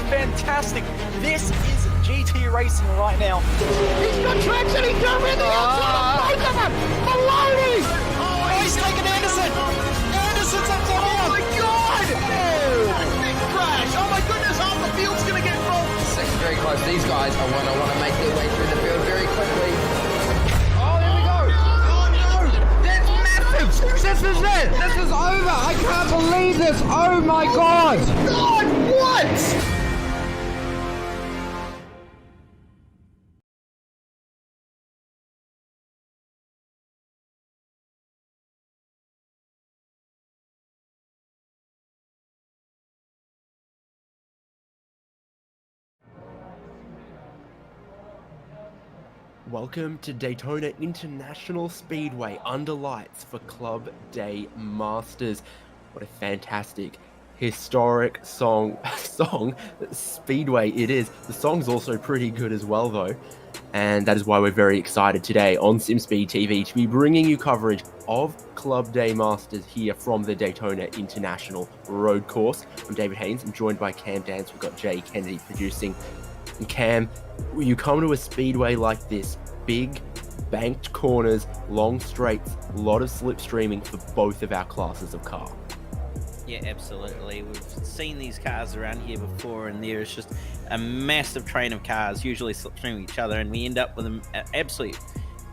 Fantastic. This is GT racing right now. He's got traction, he's got rid of the outside of both of them. Maloney! Oh, he's taken Anderson. Anderson's up top. Oh my God! Oh, big crash. Oh my goodness, half the field's going to get full. This is very close. These guys are want to make their way through the field very quickly. Oh, there we go. Oh no! That's massive! This is it! This is over! I can't believe this! Oh my God! God, what? Welcome to Daytona International Speedway under lights for Club Day Masters. What a fantastic, historic song Speedway it is. The song's also pretty good as well though. And that is why we're very excited today on SimSpeed TV to be bringing you coverage of Club Day Masters here from the Daytona International Road Course. I'm David Haynes. I'm joined by Cam Dance. We've got Jay Kennedy producing. And Cam, when you come to a speedway like this, big banked corners, long straights, a lot of slipstreaming for both of our classes of car. Yeah, absolutely. We've seen these cars around here before, and there's just a massive train of cars usually slipstreaming each other, and we end up with an absolute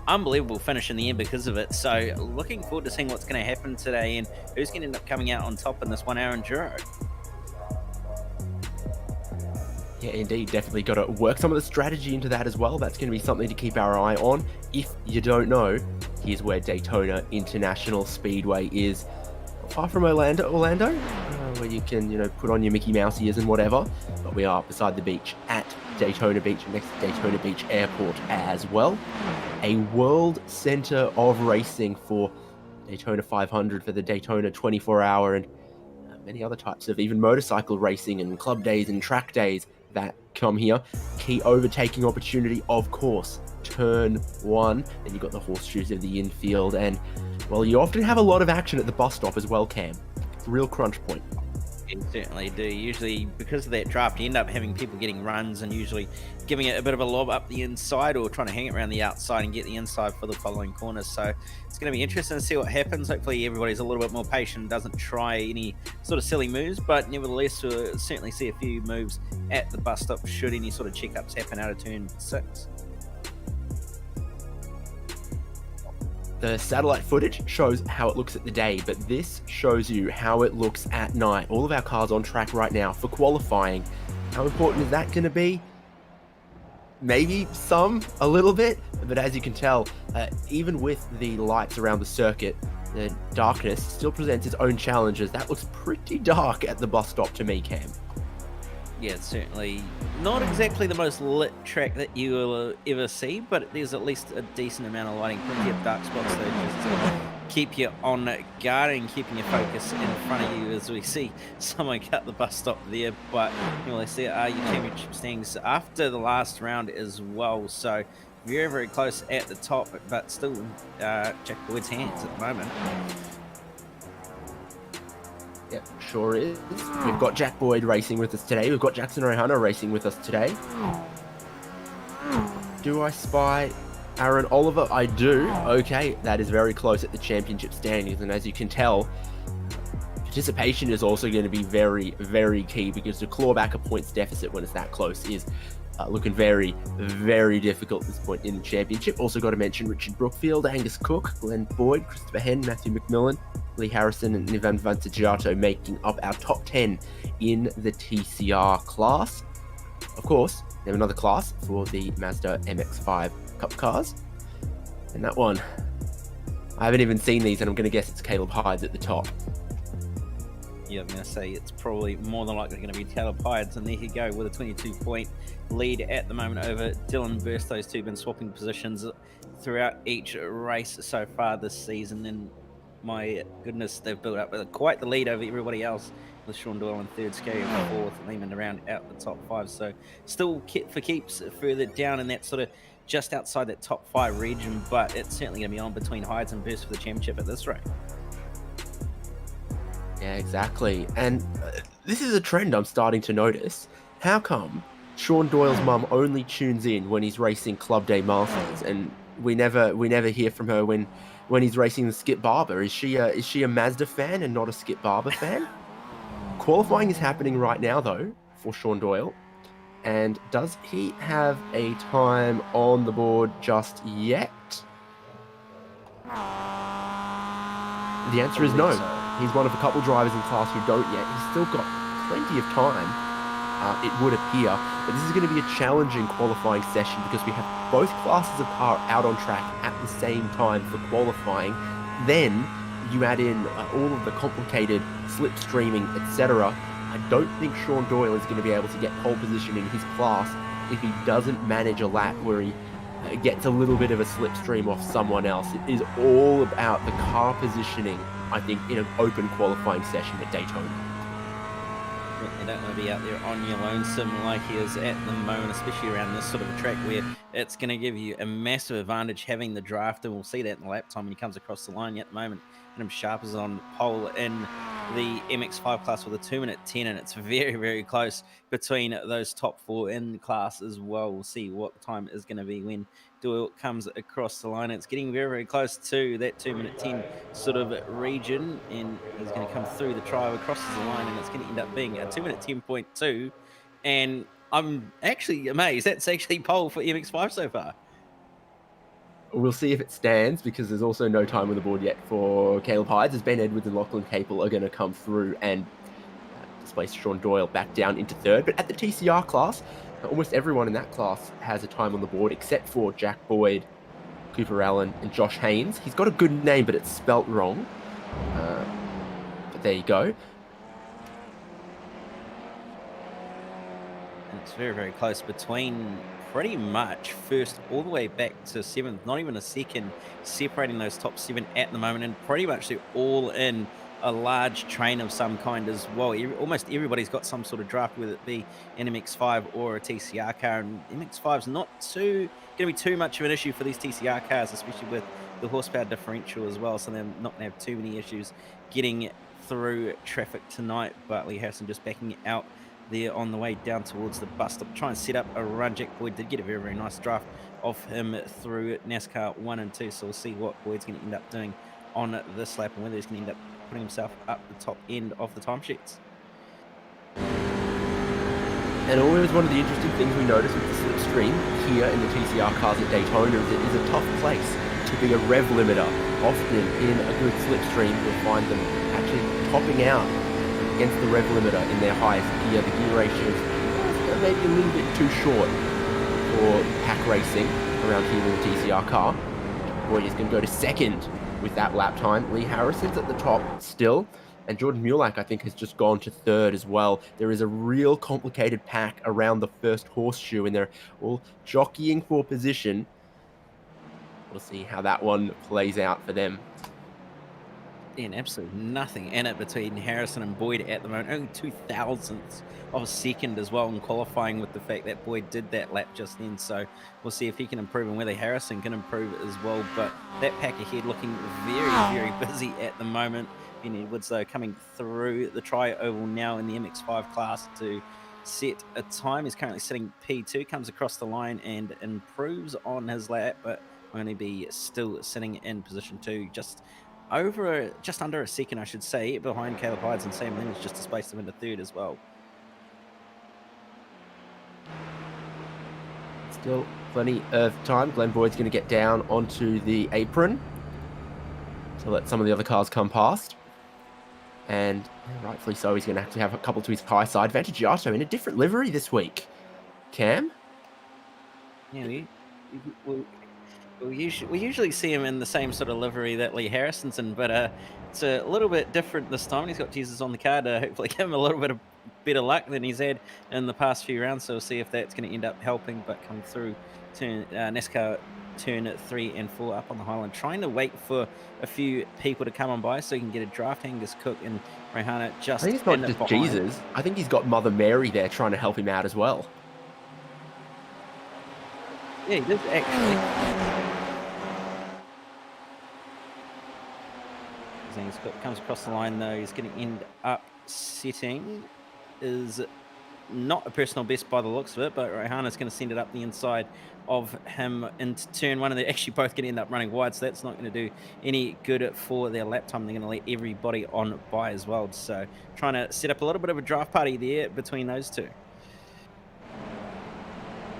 unbelievable finish in the end because of it. So looking forward to seeing what's going to happen today and who's going to end up coming out on top in this 1 hour enduro. Yeah, indeed. Definitely got to work some of the strategy into that as well. That's going to be something to keep our eye on. If you don't know, here's where Daytona International Speedway is. Not far from Orlando, where you can, put on your Mickey Mouse ears and whatever. But we are beside the beach at Daytona Beach, next to Daytona Beach Airport as well. A world center of racing for Daytona 500, for the Daytona 24-hour, and many other types of even motorcycle racing and club days and track days that come here. Key overtaking opportunity, of course, turn 1. Then you've got the horseshoes of the infield, and well, you often have a lot of action at the bus stop as well, Cam. Real crunch point. You certainly do. Usually, because of that draft, you end up having people getting runs and usually giving it a bit of a lob up the inside or trying to hang it around the outside and get the inside for the following corners. So it's going to be interesting to see what happens. Hopefully everybody's a little bit more patient, doesn't try any sort of silly moves, but nevertheless we'll certainly see a few moves at the bus stop should any sort of checkups happen out of turn 6. The satellite footage shows how it looks at the day, but this shows you how it looks at night. All of our cars on track right now for qualifying. How important is that going to be? Maybe a little bit, but as you can tell, even with the lights around the circuit, the darkness still presents its own challenges. That looks pretty dark at the bus stop to me, Cam. Yeah, it's certainly not exactly the most lit track that you will ever see, but there's at least a decent amount of lighting, plenty of dark spots there just to keep you on guard and keeping your focus in front of you as we see someone cut the bus stop there. But you know, let's see your championship standings after the last round as well. So very, very close at the top, but still Jack Boyd's hands at the moment. Yep, sure is. We've got Jack Boyd racing with us today. We've got Jackson Rehana racing with us today. Do I spy Aaron Oliver? I do. Okay, that is very close at the championship standings. And as you can tell, participation is also going to be very, very key, because to claw back a points deficit when it's that close is looking very, very difficult at this point in the championship. Also got to mention Richard Brookfield, Angus Cook, Glenn Boyd, Christopher Henn, Matthew McMillan, Lee Harrison and Nivan Vantagiato making up our top 10 in the TCR class. Of course, we have another class for the Mazda MX-5 Cup cars. And that one, I haven't even seen these, and I'm going to guess it's Caleb Hydes at the top. Yeah, I'm going to say it's probably more than likely going to be Caleb Hydes, and there you go with a 22-point lead at the moment over Dylan Burst. Those two have been swapping positions throughout each race so far this season, and my goodness, they've built up quite the lead over everybody else, with Sean Doyle in third, Scary in fourth, Lehman around out the top five. So still for keeps further down in that sort of just outside that top five region, but it's certainly going to be on between Hydes and Burst for the championship at this rate. Yeah, exactly. And this is a trend I'm starting to notice. How come Sean Doyle's mum only tunes in when he's racing Club Day Masters, and we never hear from her when he's racing the Skip Barber? Is she a Mazda fan and not a Skip Barber fan? Qualifying is happening right now though for Sean Doyle, and does he have a time on the board just yet? The answer is no. He's one of a couple drivers in class who don't yet. He's still got plenty of time, it would appear. But this is going to be a challenging qualifying session, because we have both classes of car out on track at the same time for qualifying. Then you add in all of the complicated slipstreaming, etc. I don't think Sean Doyle is going to be able to get pole position in his class if he doesn't manage a lap where he gets a little bit of a slipstream off someone else. It is all about the car positioning, I think, in an open qualifying session at Daytona. You don't want to be out there on your lonesome like he is at the moment, especially around this sort of a track where it's going to give you a massive advantage having the draft, and we'll see that in the lap time when he comes across the line. At the moment, Adam Sharp is on pole in the MX-5 class with a 2-minute 10, and it's very, very close between those top four in the class as well. We'll see what the time is going to be when Doyle comes across the line. It's getting very, very close to that 2-minute 10 sort of region, and he's going to come through the trial, crosses the line, and it's going to end up being a 2-minute 10.2. And I'm actually amazed that's actually pole for MX-5 so far. We'll see if it stands, because there's also no time on the board yet for Caleb Hydes, as Ben Edwards and Lachlan Capel are going to come through and displace Sean Doyle back down into third. But at the TCR class, almost everyone in that class has a time on the board except for Jack Boyd, Cooper Allen, and Josh Haynes. He's got a good name, but it's spelt wrong. But there you go. And it's very, very close between pretty much first all the way back to seventh, not even a second separating those top seven at the moment, and pretty much they're all in a large train of some kind as well. Almost everybody's got some sort of draft, whether it be an MX-5 or a TCR car, and MX-5's not going to be too much of an issue for these TCR cars, especially with the horsepower differential as well, so they're not going to have too many issues getting through traffic tonight. But Lee Harrison just backing out there on the way down towards the bus stop, try and set up a run. Jack Boyd did get a very, very nice draft of him through NASCAR 1 and 2, so we'll see what Boyd's going to end up doing on this lap, and whether he's going to end up putting himself up the top end of the timesheets. And always one of the interesting things we notice with the slipstream here in the TCR cars at Daytona is it is a tough place to be a rev limiter often in a good slipstream, you'll find them actually topping out against the rev limiter in their highest gear. The gear ratios are maybe a little bit too short for pack racing around here in the TCR car. Boy, he's going to go to second with that lap time. Lee Harrison's at the top still, and Jordan Mulak, I think, has just gone to third as well. There is a real complicated pack around the first horseshoe, and they're all jockeying for position. We'll see how that one plays out for them. And absolutely nothing in it between Harrison and Boyd at the moment. Only 2,000ths of a second as well in qualifying, with the fact that Boyd did that lap just then. So we'll see if he can improve and whether Harrison can improve as well. But that pack ahead looking very, very busy at the moment. Ben Edwards, though, coming through the tri-oval now in the MX5 class to set a time. He's currently sitting P2, comes across the line and improves on his lap, but only be still sitting in position 2, just under a second, I should say, behind Caleb Hydes, and Sam Leonard's just displaced him into third as well. Still plenty of time. Glenn Boyd's going to get down onto the apron to let some of the other cars come past. And rightfully so, he's going to have a couple to his high side. Vantagiato in a different livery this week. Cam? Yeah, we usually see him in the same sort of livery that Lee Harrison's in, but it's a little bit different this time. He's got Jesus on the card to hopefully give him a little bit of better luck than he's had in the past few rounds. So we'll see if that's going to end up helping. But coming through NASCAR turn 3 and 4 up on the Highland, trying to wait for a few people to come on by so he can get a draft. Angus Cook and Rehana just. I think it's not just Jesus. I think he's got Mother Mary there trying to help him out as well. Yeah, he does actually. Angus Cook comes across the line, though. He's going to end up setting is not a personal best by the looks of it, but Rehana's going to send it up the inside of him into turn 1, and they're actually both going to end up running wide, so that's not going to do any good for their lap time. They're going to let everybody on by as well, so trying to set up a little bit of a draft party there between those two.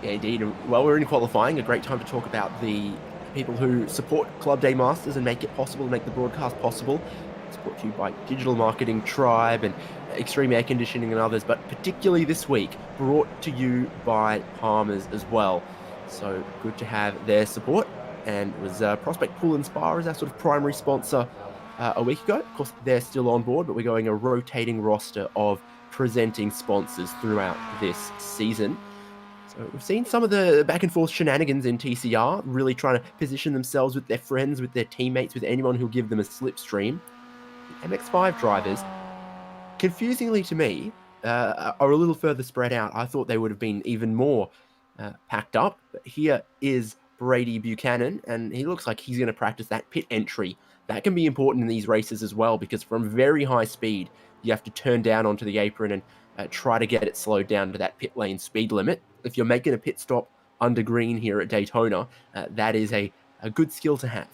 Yeah, indeed. Well, we're in qualifying. A great time to talk about the people who support Club Day Masters and make it possible, make the broadcast possible. It's brought to you by Digital Marketing Tribe and Extreme Air Conditioning and others, but particularly this week, brought to you by Palmer's as well. So good to have their support. And it was Prospect Pool and Spa as our sort of primary sponsor a week ago. Of course, they're still on board, but we're going a rotating roster of presenting sponsors throughout this season. So we've seen some of the back and forth shenanigans in TCR, really trying to position themselves with their friends, with their teammates, with anyone who'll give them a slipstream. The MX5 drivers, confusingly to me, are a little further spread out. I thought they would have been even more packed up. But here is Brady Buchanan, and he looks like he's going to practice that pit entry. That can be important in these races as well, because from very high speed, you have to turn down onto the apron and try to get it slowed down to that pit lane speed limit. If you're making a pit stop under green here at Daytona, that is a good skill to have.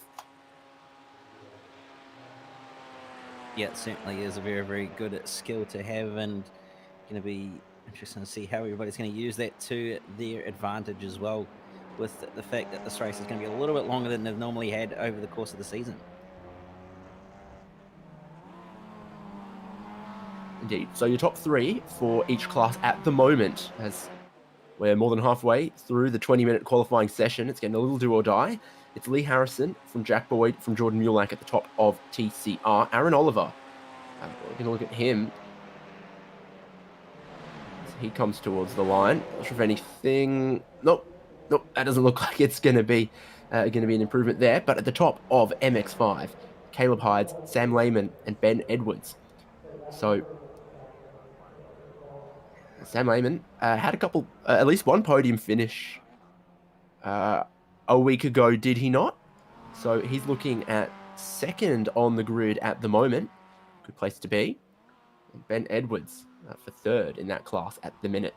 Yeah, it certainly is a very, very good skill to have, and going to be interesting to see how everybody's going to use that to their advantage as well, with the fact that this race is going to be a little bit longer than they've normally had over the course of the season. Indeed. So your top 3 for each class at the moment, as we're more than halfway through the 20-minute qualifying session. It's getting a little do or die. It's Lee Harrison from Jack Boyd, from Jordan Mulak at the top of TCR. Aaron Oliver, we're going to look at him. As he comes towards the line. Not sure if anything... Nope, that doesn't look like it's going to be an improvement there. But at the top of MX5, Caleb Hydes, Sam Lehman, and Ben Edwards. So Sam Lehman had a couple, at least one podium finish a week ago, did he not? So he's looking at second on the grid at the moment. Good place to be. And Ben Edwards for third in that class at the minute.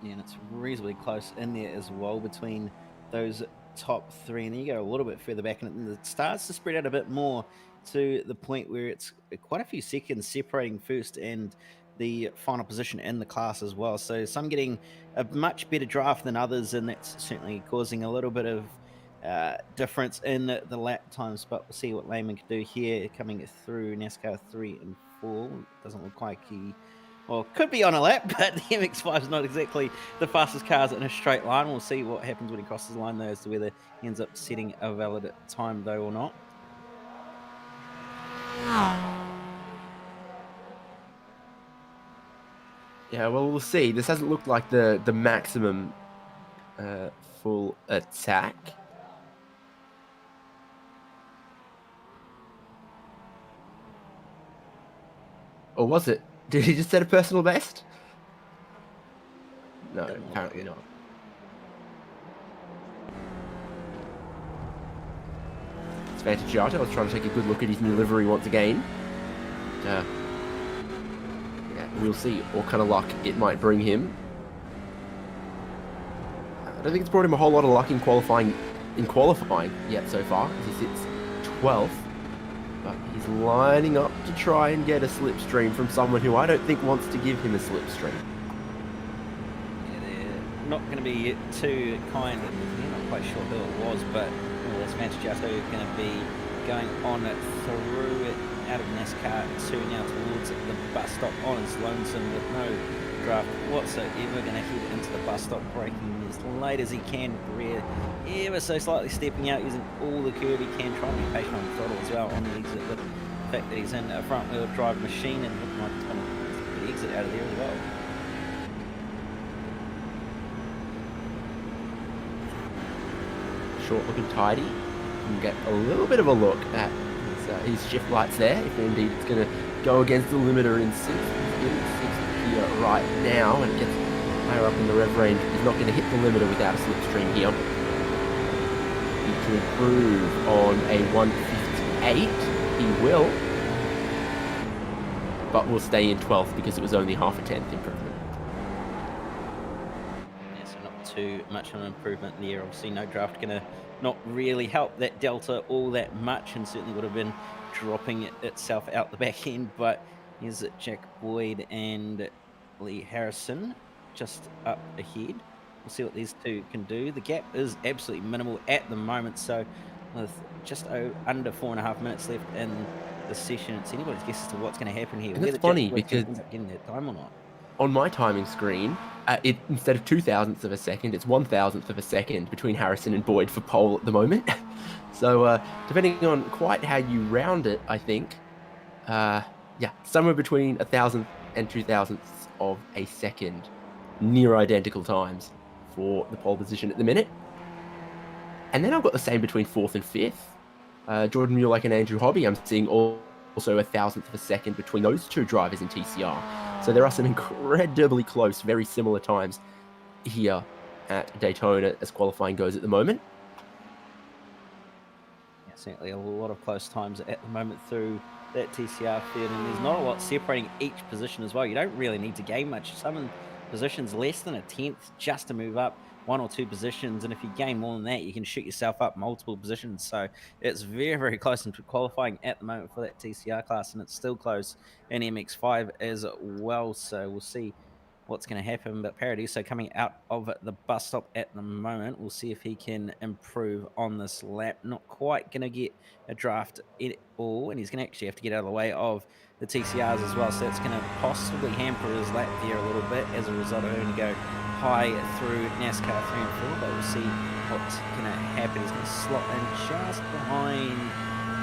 Yeah, and it's reasonably close in there as well between those top 3. And then you go a little bit further back and it starts to spread out a bit more to the point where it's quite a few seconds separating first and the final position in the class as well. So some getting a much better draft than others, and that's certainly causing a little bit of difference in the lap times, but we'll see what Lehman can do here coming through NASCAR 3 and 4. Doesn't look like he, well, could be on a lap, but the MX-5 is not exactly the fastest cars in a straight line. We'll see what happens when he crosses the line, though, as to whether he ends up setting a valid time, though, or not. Yeah, well, we'll see. This hasn't looked like the maximum full attack. Or was it? Did he just set a personal best? No, apparently not. It's Vantagiato. I was trying to take a good look at his new livery once again. Yeah, we'll see what kind of luck it might bring him. I don't think it's brought him a whole lot of luck in qualifying yet so far, as he sits 12th. But he's lining up to try and get a slipstream from someone who I don't think wants to give him a slipstream. Yeah, they're not going to be too kind. I'm not quite sure who it was, but this Vantagiato is going to be going on through it out of NASCAR 2 now towards the bus stop on his lonesome with no draft whatsoever. Going to head into the bus stop, braking as late as he can, rear ever so slightly stepping out, using all the curve he can, trying to be patient on the throttle as well on the exit, with the fact that he's in a front wheel drive machine and looking like he's going to get exit out of there as well. Short looking tidy. You can get a little bit of a look at his shift lights there, if indeed it's going to go against the limiter in 6th. He's in 6th here right now, and it gets higher up in the rev range. He's not going to hit the limiter without a slipstream here. He can improve on a 158. He will. But will stay in 12th because it was only half a tenth improvement. Yeah, so not too much of an improvement there. Obviously, no draft going to not really help that delta all that much, and certainly would have been dropping itself out the back end. But here's Jack Boyd and Lee Harrison just up ahead. We'll see what these two can do. The gap is absolutely minimal at the moment, so with just under 4.5 minutes left in the session, it's anybody's guess as to what's going to happen here. And it's funny because end up getting that time or not. On my timing screen, instead of 0.02 of a second, it's 1,000th of a second between Harrison and Boyd for pole at the moment. So depending on quite how you round it, I think, yeah, somewhere between 1,000th and 2,000ths of a second, near identical times for the pole position at the minute. And then I've got the same between 4th and 5th. Jordan Mulek and Andrew Hobby, I'm seeing also 1,000th of a second between those two drivers in TCR. So there are some incredibly close, very similar times here at Daytona as qualifying goes at the moment. Yeah, certainly a lot of close times at the moment through that TCR field, and there's not a lot separating each position as well. You don't really need to gain much. Some positions less than a tenth just to move up 1 or 2 positions, and if you gain more than that, you can shoot yourself up multiple positions. So it's very, very close into qualifying at the moment for that TCR class, and it's still close in MX5 as well. So we'll see what's going to happen. But Paradiso coming out of the bus stop at the moment. We'll see if he can improve on this lap. Not quite going to get a draft at all, and he's going to actually have to get out of the way of the TCRs as well. So that's going to possibly hamper his lap there a little bit as a result of having to go high through NASCAR 3 and 4, but we'll see what's going to happen. He's going to slot in just behind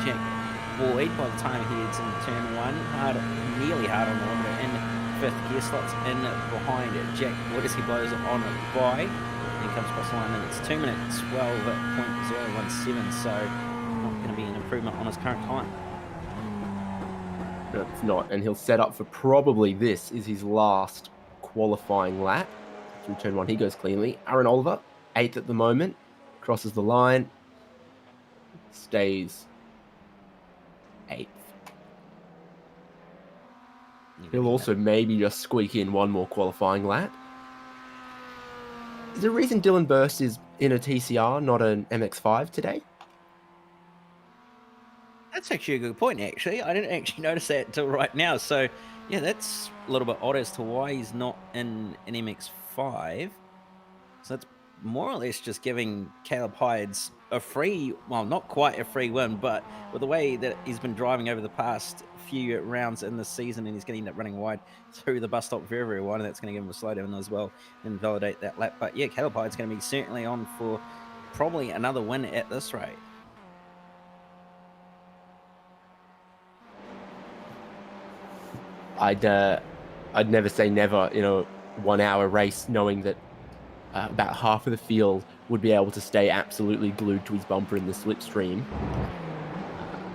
Jack Boyd by the time he heads into turn 1. Nearly hard on the limiter in 5th gear, slots in behind Jack Boyd as he blows on by. Then comes across the line, and it's 2 minutes 12.017, so not going to be an improvement on his current time. No, it's not, and he'll set up for probably this is his last qualifying lap. Through turn 1, he goes cleanly. Aaron Oliver, 8th at the moment, crosses the line, stays 8th. He'll also maybe just squeak in one more qualifying lap. Is there a reason Dylan Burst is in a TCR, not an MX5 today? That's actually a good point, actually. I didn't actually notice that until right now. So, yeah, that's a little bit odd as to why he's not in an MX5. So that's more or less just giving Caleb Hydes a free, well, not quite a free win, but with the way that he's been driving over the past few rounds in the season, and he's going to end up running wide through the bus stop very, very wide, and that's going to give him a slowdown as well and validate that lap. But yeah, Caleb Hyde's going to be certainly on for probably another win at this rate. I'd never say never in a 1 hour race, knowing that about half of the field would be able to stay absolutely glued to his bumper in the slipstream.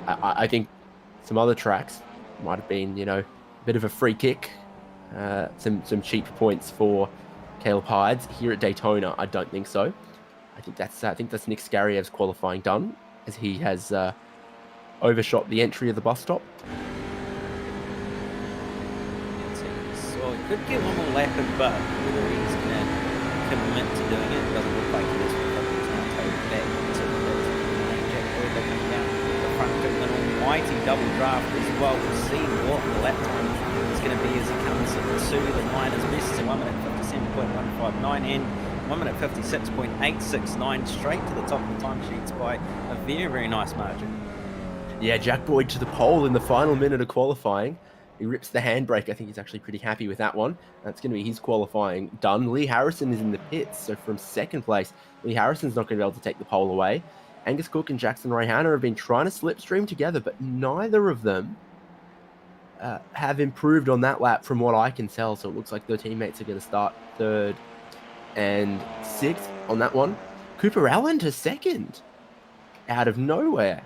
I think some other tracks might have been, a bit of a free kick, some cheap points for Caleb Hydes. Here at Daytona, I don't think so. I think that's Nick Scariev's qualifying done, as he has overshot the entry of the bus stop. So it could get one more lap, but whether he's going to commit to doing it doesn't look like he is. He's now towed back to the Jack Boyd coming down the front to an almighty double draft as well. We'll see what the lap time is going to be as he comes to the line as best. So 1 minute 57.159 and 1 minute 56.869 straight to the top of the timesheets by a very, very nice margin. Yeah, Jack Boyd to the pole in the final minute of qualifying. He rips the handbrake. I think he's actually pretty happy with that one. That's going to be his qualifying done. Lee Harrison is in the pits, so from second place, Lee Harrison's not going to be able to take the pole away. Angus Cook and Jackson Rayhana have been trying to slipstream together, but neither of them have improved on that lap from what I can tell. So it looks like their teammates are going to start third and sixth on that one. Cooper Allen to second out of nowhere.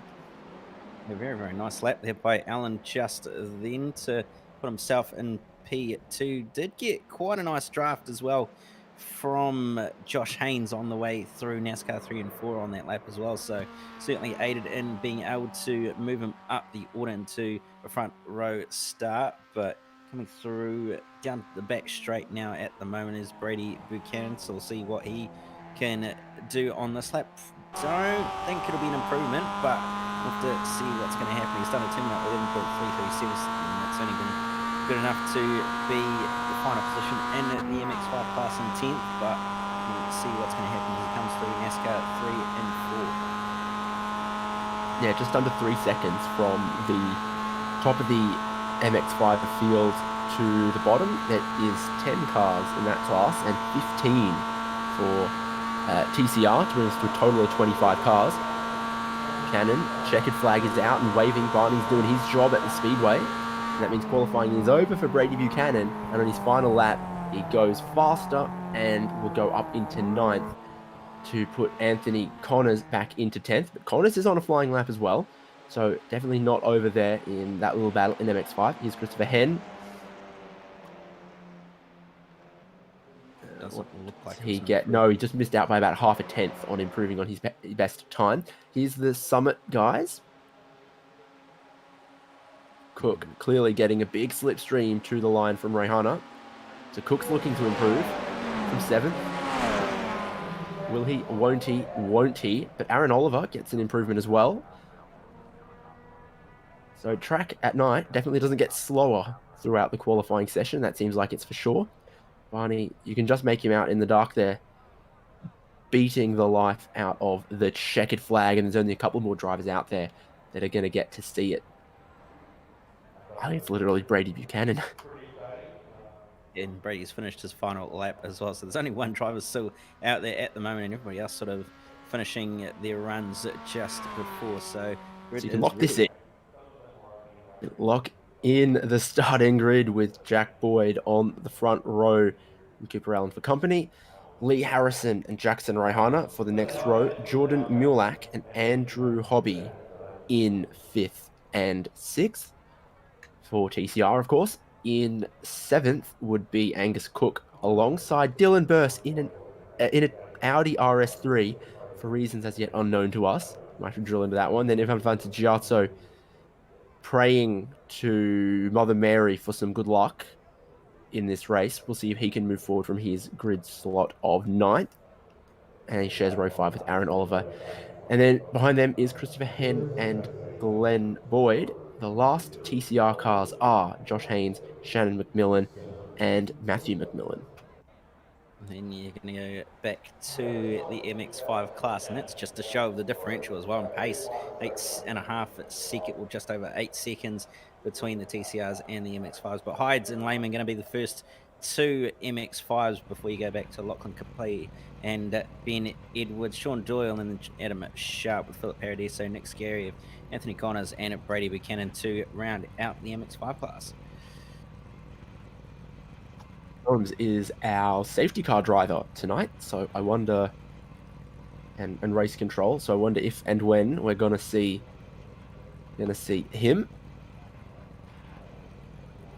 A very, very nice lap there by Allen just then to put himself in P2. Did get quite a nice draft as well from Josh Haynes on the way through NASCAR 3 and 4 on that lap as well. So certainly aided in being able to move him up the order into a front row start. But coming through down the back straight now at the moment is Brady Buchanan. So we'll see what he can do on this lap. Don't think it'll be an improvement, but we'll have to see what's going to happen. He's done a 2 minute 11.337, and that's only been good enough to be the final position in the MX5 class in 10th, but we'll see what's going to happen as he comes through NASCAR 3 and 4. Yeah, just under 3 seconds from the top of the MX5 field to the bottom. That is 10 cars in that class and 15 for TCR to bring us to a total of 25 cars. Cannon, checkered flag is out and waving. Barney's doing his job at the speedway. And that means qualifying is over for Brady Buchanan. And on his final lap, he goes faster and will go up into 9th to put Anthony Connors back into 10th. But Connors is on a flying lap as well. So definitely not over there in that little battle in MX5. Here's Christopher Henn. Doesn't look like He just missed out by about half a tenth on improving on his best time. Here's the Summit guys. Cook clearly getting a big slipstream to the line from Rayhana. So Cook's looking to improve from 7th. Will he? Won't he? Won't he? But Aaron Oliver gets an improvement as well. So track at night definitely doesn't get slower throughout the qualifying session. That seems like it's for sure. Barney, you can just make him out in the dark there, beating the life out of the checkered flag, and there's only a couple more drivers out there that are going to get to see it. I think it's literally Brady Buchanan. And Brady's finished his final lap as well, so there's only one driver still out there at the moment, and everybody else sort of finishing their runs just before. So you can lock this in. Lock in the starting grid with Jack Boyd on the front row and Cooper Allen for company. Lee Harrison and Jackson Rayhana for the next row. Jordan Mulak and Andrew Hobby in 5th and 6th for TCR, of course. In 7th would be Angus Cook alongside Dylan Burse in an Audi RS3 for reasons as yet unknown to us. Might have to drill into that one. Then Ivan Fantagiazzo praying to Mother Mary for some good luck in this race. We'll see if he can move forward from his grid slot of 9th. And he shares row 5 with Aaron Oliver. And then behind them is Christopher Henn and Glenn Boyd. The last TCR cars are Josh Haynes, Shannon McMillan, and Matthew McMillan. Then you're going to go back to the MX5 class, and that's just a show of the differential as well in pace. 8.5 second, or just over 8 seconds between the TCRs and the MX5s. But Hydes and Lehman going to be the first two MX5s before you go back to Lachlan Capelli and Ben Edwards, Sean Doyle, and Adam Sharp with Philip Paradiso, Nick Scary, Anthony Connors, and Brady Buchanan to round out the MX5 class. Holmes is our safety car driver tonight, so I wonder, and race control. So I wonder if and when we're gonna see him.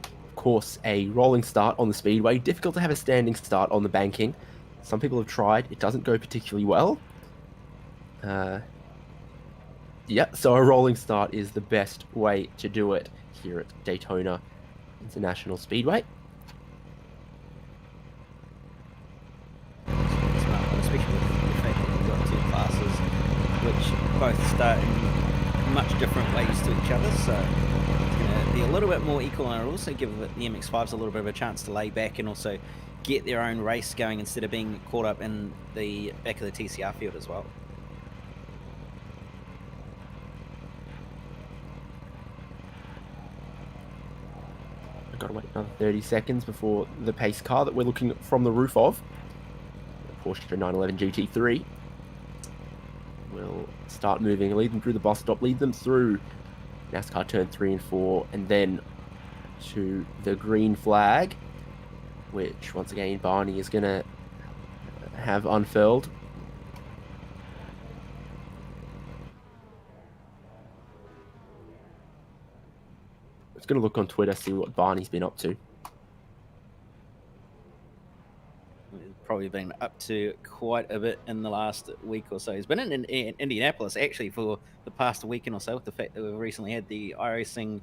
Of course, a rolling start on the speedway. Difficult to have a standing start on the banking. Some people have tried. It doesn't go particularly well. Yeah, so a rolling start is the best way to do it here at Daytona International Speedway. Especially with the fact that we've got two classes which both start in much different ways to each other, so it's going to be a little bit more equal, and it'll also give the MX5s a little bit of a chance to lay back and also get their own race going instead of being caught up in the back of the TCR field as well. I've got to wait another 30 seconds before the pace car that we're looking from the roof of, Porsche 911 GT3, will start moving, lead them through the bus stop, lead them through NASCAR turn 3 and 4, and then to the green flag, which once again Barney is going to have unfurled. I'm just going to look on Twitter, see what Barney's been up to. Probably been up to quite a bit in the last week or so. He's been in Indianapolis actually for the past weekend or so, with the fact that we've recently had the iRacing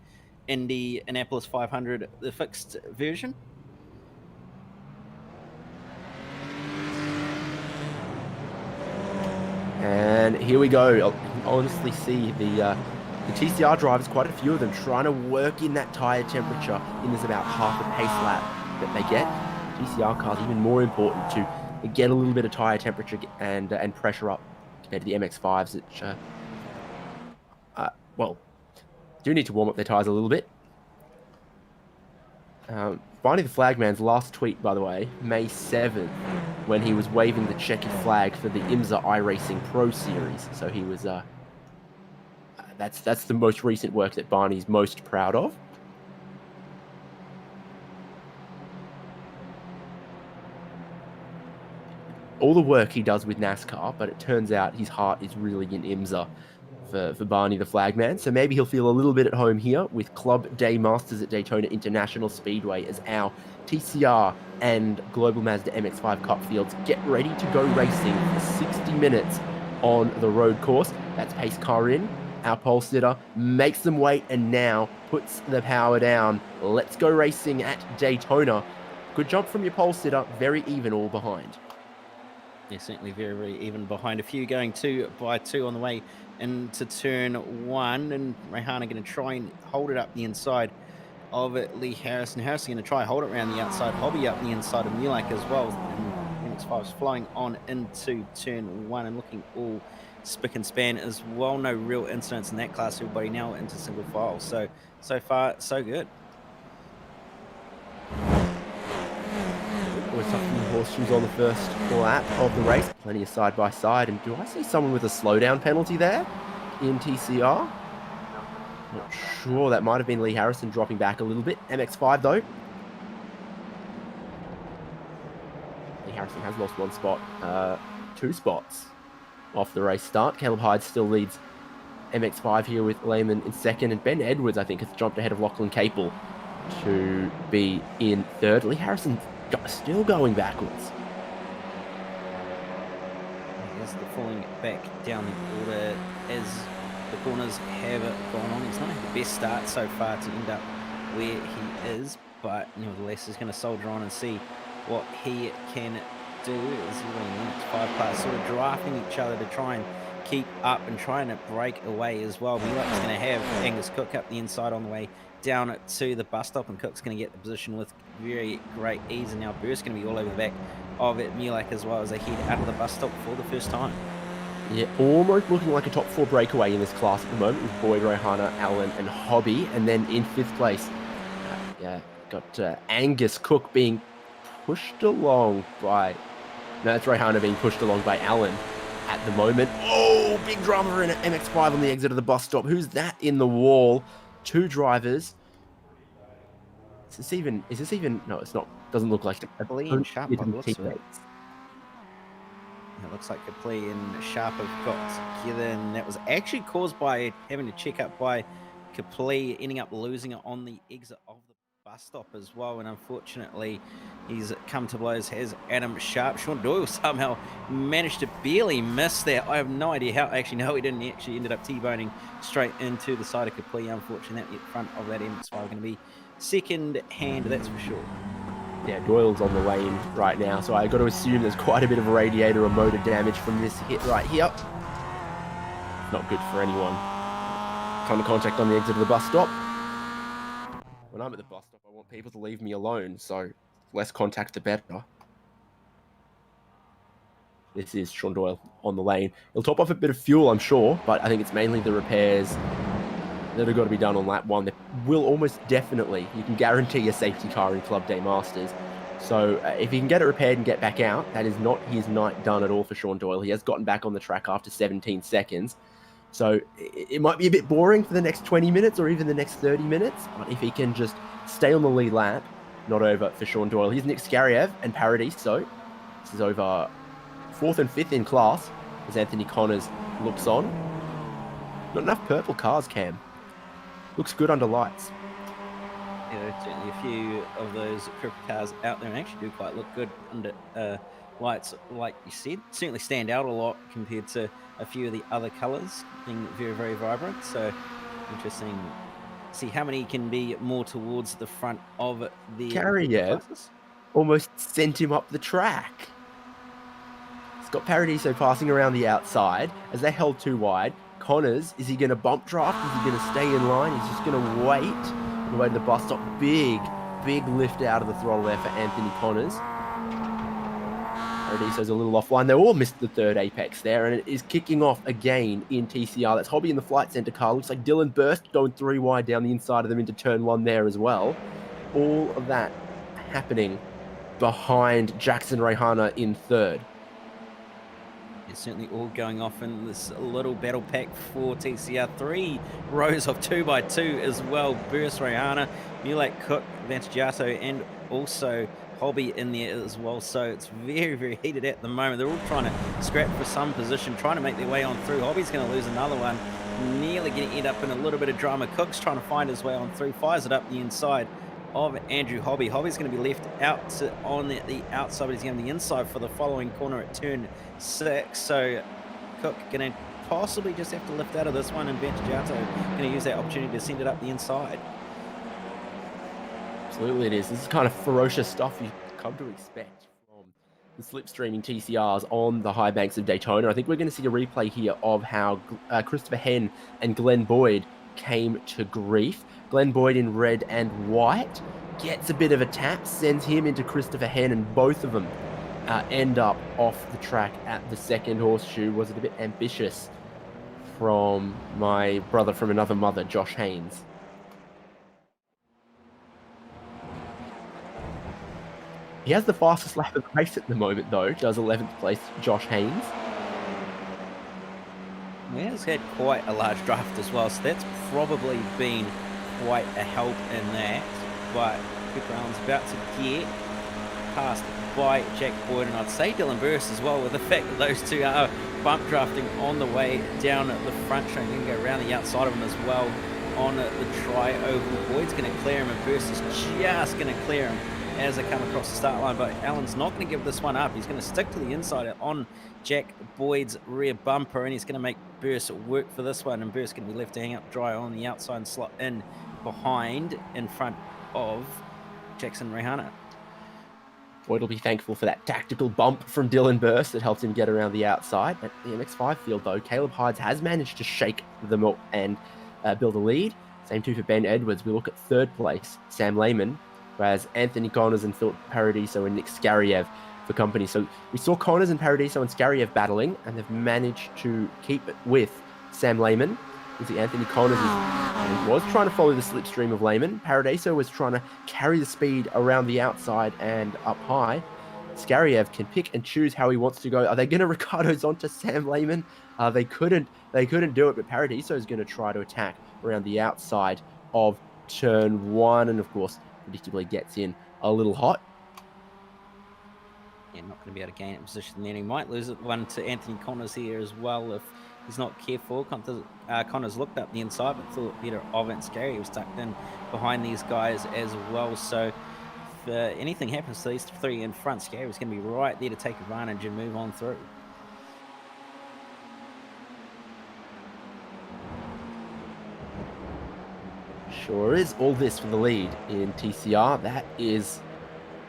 Indianapolis 500, the fixed version. And here we go. I honestly see the TCR drivers, quite a few of them, trying to work in that tyre temperature in this about half a pace lap that they get. TCR cars even more important to get a little bit of tyre temperature and pressure up compared to the MX5s, which, well, do need to warm up their tyres a little bit. Barney the Flagman's last tweet, by the way, May 7th, when he was waving the checkered flag for the IMSA iRacing Pro Series. So he was, that's the most recent work that Barney's most proud of. All the work he does with NASCAR, but it turns out his heart is really in IMSA for Barney the Flagman. So maybe he'll feel a little bit at home here with Club Day Masters at Daytona International Speedway as our TCR and Global Mazda MX-5 Cup fields get ready to go racing for 60 minutes on the road course. That's pace car in. Our pole sitter makes them wait and now puts the power down. Let's go racing at Daytona. Good jump from your pole sitter. Very even all behind. Yeah, certainly very, very even behind. A few going 2 by 2 on the way into turn 1, and Rehana going to try and hold it up the inside of Lee Harrison. Harrison going to try and hold it around the outside. Hobby up the inside of Mulak as well. And MX5's flying on into turn 1 and looking all spick and span as well. No real incidents in that class. Everybody now into single file. So far, so good. With some horseshoes on the first lap of the race. Plenty of side-by-side. And do I see someone with a slowdown penalty there in TCR? Not sure. That might have been Lee Harrison dropping back a little bit. MX5, though. Lee Harrison has lost 1 spot. 2 spots off the race start. Caleb Hyde still leads MX5 here with Lehman in second. And Ben Edwards, I think, has jumped ahead of Lachlan Capel to be in third. Lee Harrison still going backwards. Here's the falling back down the order as the corners have gone on. He's not had the best start so far to end up where he is, but nevertheless he's going to soldier on and see what he can do. As he in the next 5 class sort of drafting each other to try and keep up and trying to break away as well. Mulak's going to have Angus Cook up the inside on the way down to the bus stop, and Cook's going to get the position with very great ease. And now Burst going to be all over the back of it. Mulak as well as they head out of the bus stop for the first time. Yeah, almost looking like a top 4 breakaway in this class at the moment with Boyd, Rohana, Allen, and Hobby. And then in 5th place, got Angus Cook being pushed along by... No, it's Rohana being pushed along by Allen at the moment. Oh, big drama in an MX-5 on the exit of the bus stop. Who's that in the wall? 2 drivers. Is this even... No, it's not. Doesn't look like... Capli and Sharp by the looks of it. It looks like Capli and Sharp have got together, and that was actually caused by having to check up by Capli ending up losing it on the exit of the bus stop as well. And unfortunately, he's come to blows, has Adam Sharp. Sean Doyle somehow managed to barely miss that. I have no idea how. Actually, no, he didn't. He actually ended up T-boning straight into the side of Capli. Unfortunately, that front of that MX-5 going to be second hand, that's for sure. Yeah, Doyle's on the lane right now, so I got to assume there's quite a bit of radiator or motor damage from this hit right here. Not good for anyone. Time to contact on the exit of the bus stop. When I'm at the bus stop, I want people to leave me alone, so less contact the better. This is Sean Doyle on the lane. He'll top off a bit of fuel, I'm sure, but I think it's mainly the repairs that have got to be done on lap 1. That will almost definitely, you can guarantee a safety car in Club Day Masters. So if he can get it repaired and get back out, that is not his night done at all for Sean Doyle. He has gotten back on the track after 17 seconds. So it might be a bit boring for the next 20 minutes or even the next 30 minutes. But if he can just stay on the lead lap, not over for Sean Doyle. Here's Nick Skariev and Paradis. So this is over 4th and 5th in class as Anthony Connors looks on. Not enough purple cars, Cam. Looks good under lights. Yeah, certainly a few of those purple cars out there and actually do quite look good under lights, like you said. Certainly stand out a lot compared to a few of the other colours, being very, very vibrant. So interesting to see how many can be more towards the front of the Kariev almost sent him up the track. It's got Paradiso passing around the outside as they held too wide. Connors, is he going to bump draft? Is he going to stay in line? He's just going to wait on the way to the bus stop. Big lift out of the throttle there for Anthony Connors. Paradiso's a little offline. They all missed the 3rd apex there, and it is kicking off again in TCR. That's Hobby in the flight center car. Looks like Dylan Burst going 3 wide down the inside of them into turn 1 there as well. All of that happening behind Jackson Rehana in 3rd. It's certainly all going off in this little battle pack for TCR. 3 rows of 2x2 as well. Burst, Rehana, Mulak, Cook, Vantagiato, and also Hobby in there as well. So it's very, very heated at the moment. They're all trying to scrap for some position, trying to make their way on through. Hobby's going to lose another one. Nearly going to end up in a little bit of drama. Cook's trying to find his way on through. Fires it up the inside of Andrew Hobby. Hobby's going to be left out on the outside, but he's going to be inside for the following corner at turn 6. So Cook going to possibly just have to lift out of this one, and Vantagiato going to use that opportunity to send it up the inside. Absolutely it is. This is kind of ferocious stuff you come to expect from the slipstreaming TCRs on the high banks of Daytona. I think we're going to see a replay here of how Christopher Henn and Glenn Boyd came to grief. Glenn Boyd in red and white gets a bit of a tap, sends him into Christopher Henn, and both of them end up off the track at the 2nd horseshoe. Was it a bit ambitious from my brother from another mother, Josh Haynes? He has the fastest lap of the race at the moment, though. Does 11th place Josh Haynes. He has had quite a large draft as well, so that's probably been quite a help in that. But Cooper Allen's about to get passed by Jack Boyd, and I'd say Dylan Burst as well, with the fact that those two are bump drafting on the way down at the front track. You can go around the outside of him as well on the tri-oval. Boyd's going to clear him, and Burst is just going to clear him as they come across the start line, but Allen's not going to give this one up. He's going to stick to the inside on Jack Boyd's rear bumper, and he's going to make Burst work for this one, and Burst going to be left to hang up dry on the outside and slot in behind in front of Jackson Rehana. Boyd will be thankful for that tactical bump from Dylan Burst that helped him get around the outside. At the MX-5 field, though, Caleb Hides has managed to shake them up and build a lead. Same too for Ben Edwards. We look at 3rd place, Sam Lehman. whereas Anthony Connors and Philip Paradiso and Nick Skariev for company. So we saw Connors and Paradiso and Skariev battling, and they've managed to keep it with Sam Lehman. You see Anthony Connors was trying to follow the slipstream of Lehman. Paradiso was trying to carry the speed around the outside and up high. Skariev can pick and choose how he wants to go. Are they going to Ricardo's onto Sam Lehman? They couldn't do it, but Paradiso is going to try to attack around the outside of turn 1, and of course, predictably gets in a little hot. Yeah, not going to be able to gain a position there. He might lose one to Anthony Connors here as well if he's not careful. Connors looked up the inside, but thought better of it. Scary was tucked in behind these guys as well. So if anything happens to these three in front, Scary was going to be right there to take advantage and move on through. Sure is. All this for the lead in TCR. That is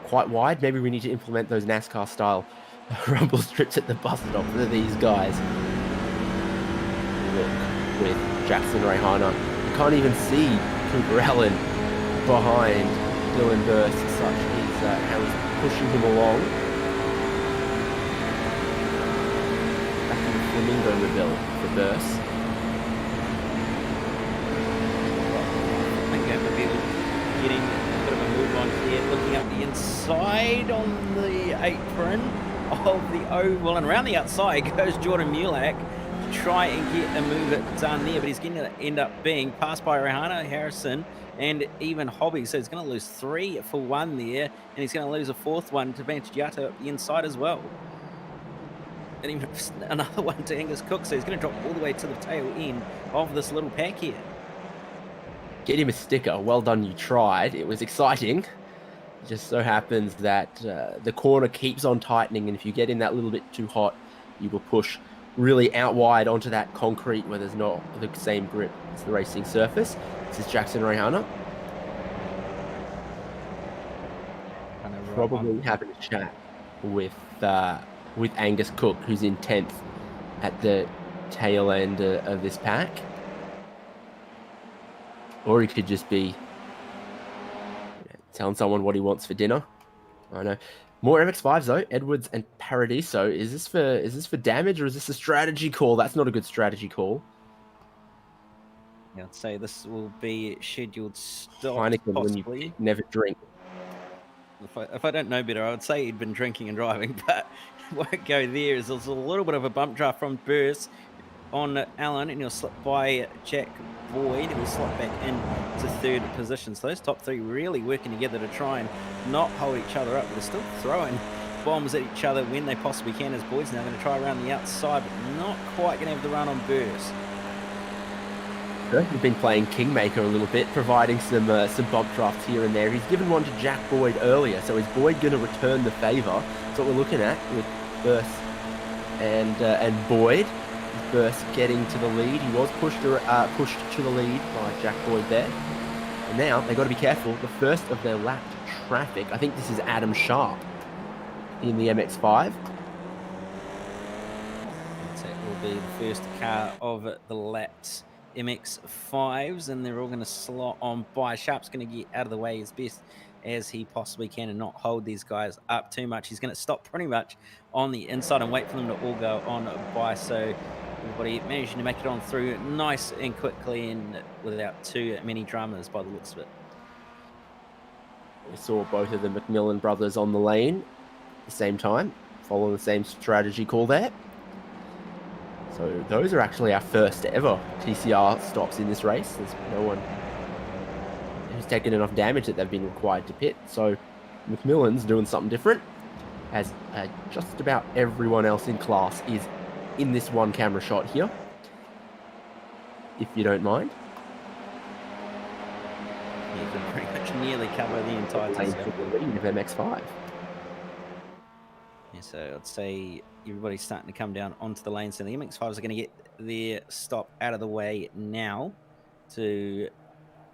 quite wide. Maybe we need to implement those NASCAR style rumble strips at the bus stop for these guys. Look, with Jackson Rehana, you can't even see Cooper Allen behind Dylan Burst. Such is how he's pushing him along. Back in the Flamingo Mobile for Burst. Getting a bit of a move on here, looking up the inside on the apron of the oval, and around the outside goes Jordan Mulak to try and get a move done there, but he's going to end up being passed by Rehana, Harrison, and even Hobby, so he's going to lose 3 for 1 there, and he's going to lose a 4th one to Vanchiata up the inside as well. And even another one to Angus Cook, so he's going to drop all the way to the tail end of this little pack here. Get him a sticker. Well done, you tried. It was exciting. It just so happens that the corner keeps on tightening, and if you get in that little bit too hot, you will push really out wide onto that concrete where there's not the same grip as the racing surface. This is Jackson Rehana. Probably having a chat with Angus Cook, who's in 10th at the tail end of this pack. Or he could just be telling someone what he wants for dinner. I know. More MX-5s though. Edwards and Paradiso. Is this for damage, or is this a strategy call? That's not a good strategy call. Yeah, I'd say this will be scheduled stop. Heineken, possibly. when you never drink. If I don't know better, I would say he'd been drinking and driving, but won't go there. There's a little bit of a bump draft from Burst on Allen, and he'll slip by Jack Boyd, who will slot back into 3rd position. So those top 3 really working together to try and not hold each other up. They're still throwing bombs at each other when they possibly can, as Boyd's now going to try around the outside, but not quite going to have the run on Burst. He's been playing Kingmaker a little bit, providing some bump drafts here and there. He's given one to Jack Boyd earlier, so is Boyd going to return the favour? That's what we're looking at with Burst and Boyd. Burst getting to the lead. He was pushed to the lead by Jack Boyd there. And now they've got to be careful. The first of their lapped traffic, I think this is Adam Sharp in the MX-5. So it will be the first car of the lapped MX-5s, and they're all going to slot on by. Sharp's going to get out of the way as best as he possibly can and not hold these guys up too much. He's going to stop pretty much on the inside and wait for them to all go on by. So everybody managing to make it on through nice and quickly and without too many dramas by the looks of it. We saw both of the McMillan brothers on the lane at the same time, following the same strategy call there. So those are actually our first ever TCR stops in this race. There's no one who's taken enough damage that they've been required to pit. So McMillan's doing something different, as just about everyone else in class is in this one camera shot here, if you don't mind. You can pretty much nearly cover the entire of MX-5. Yeah, so I'd say everybody's starting to come down onto the lane. So the MX-5s are going to get their stop out of the way now to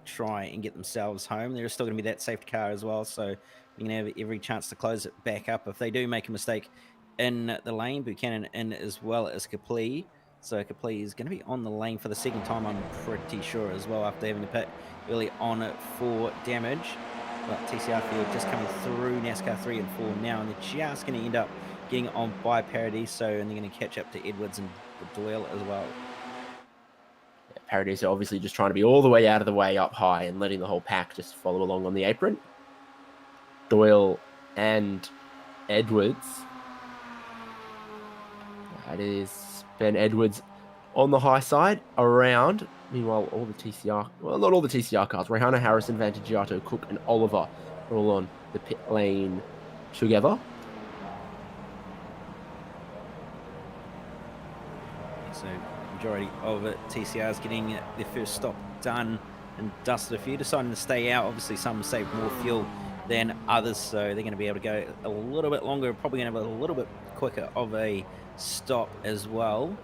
try and get themselves home. There's still going to be that safety car as well, so you're going to have every chance to close it back up. If they do make a mistake in the lane, Buchanan in as well as Capli. So Capli is going to be on the lane for the second time, I'm pretty sure, as well, after having to pit early on for damage. But TCR field just coming through NASCAR 3 and 4 now, and they're just going to end up getting on by Paradiso, and they're going to catch up to Edwards and Doyle as well. Yeah, Paradiso obviously just trying to be all the way out of the way up high and letting the whole pack just follow along on the apron. Doyle and Edwards. That is Ben Edwards on the high side around. Meanwhile, all the TCR, well, not all the TCR cars, Rehana, Harrison, Vantagiato, Cook, and Oliver are all on the pit lane together. So, majority of it, TCR's getting their first stop done and dusted. A few deciding to stay out. Obviously, some save more fuel than others, so they're going to be able to go a little bit longer, probably going to have a little bit quicker of a stop as well.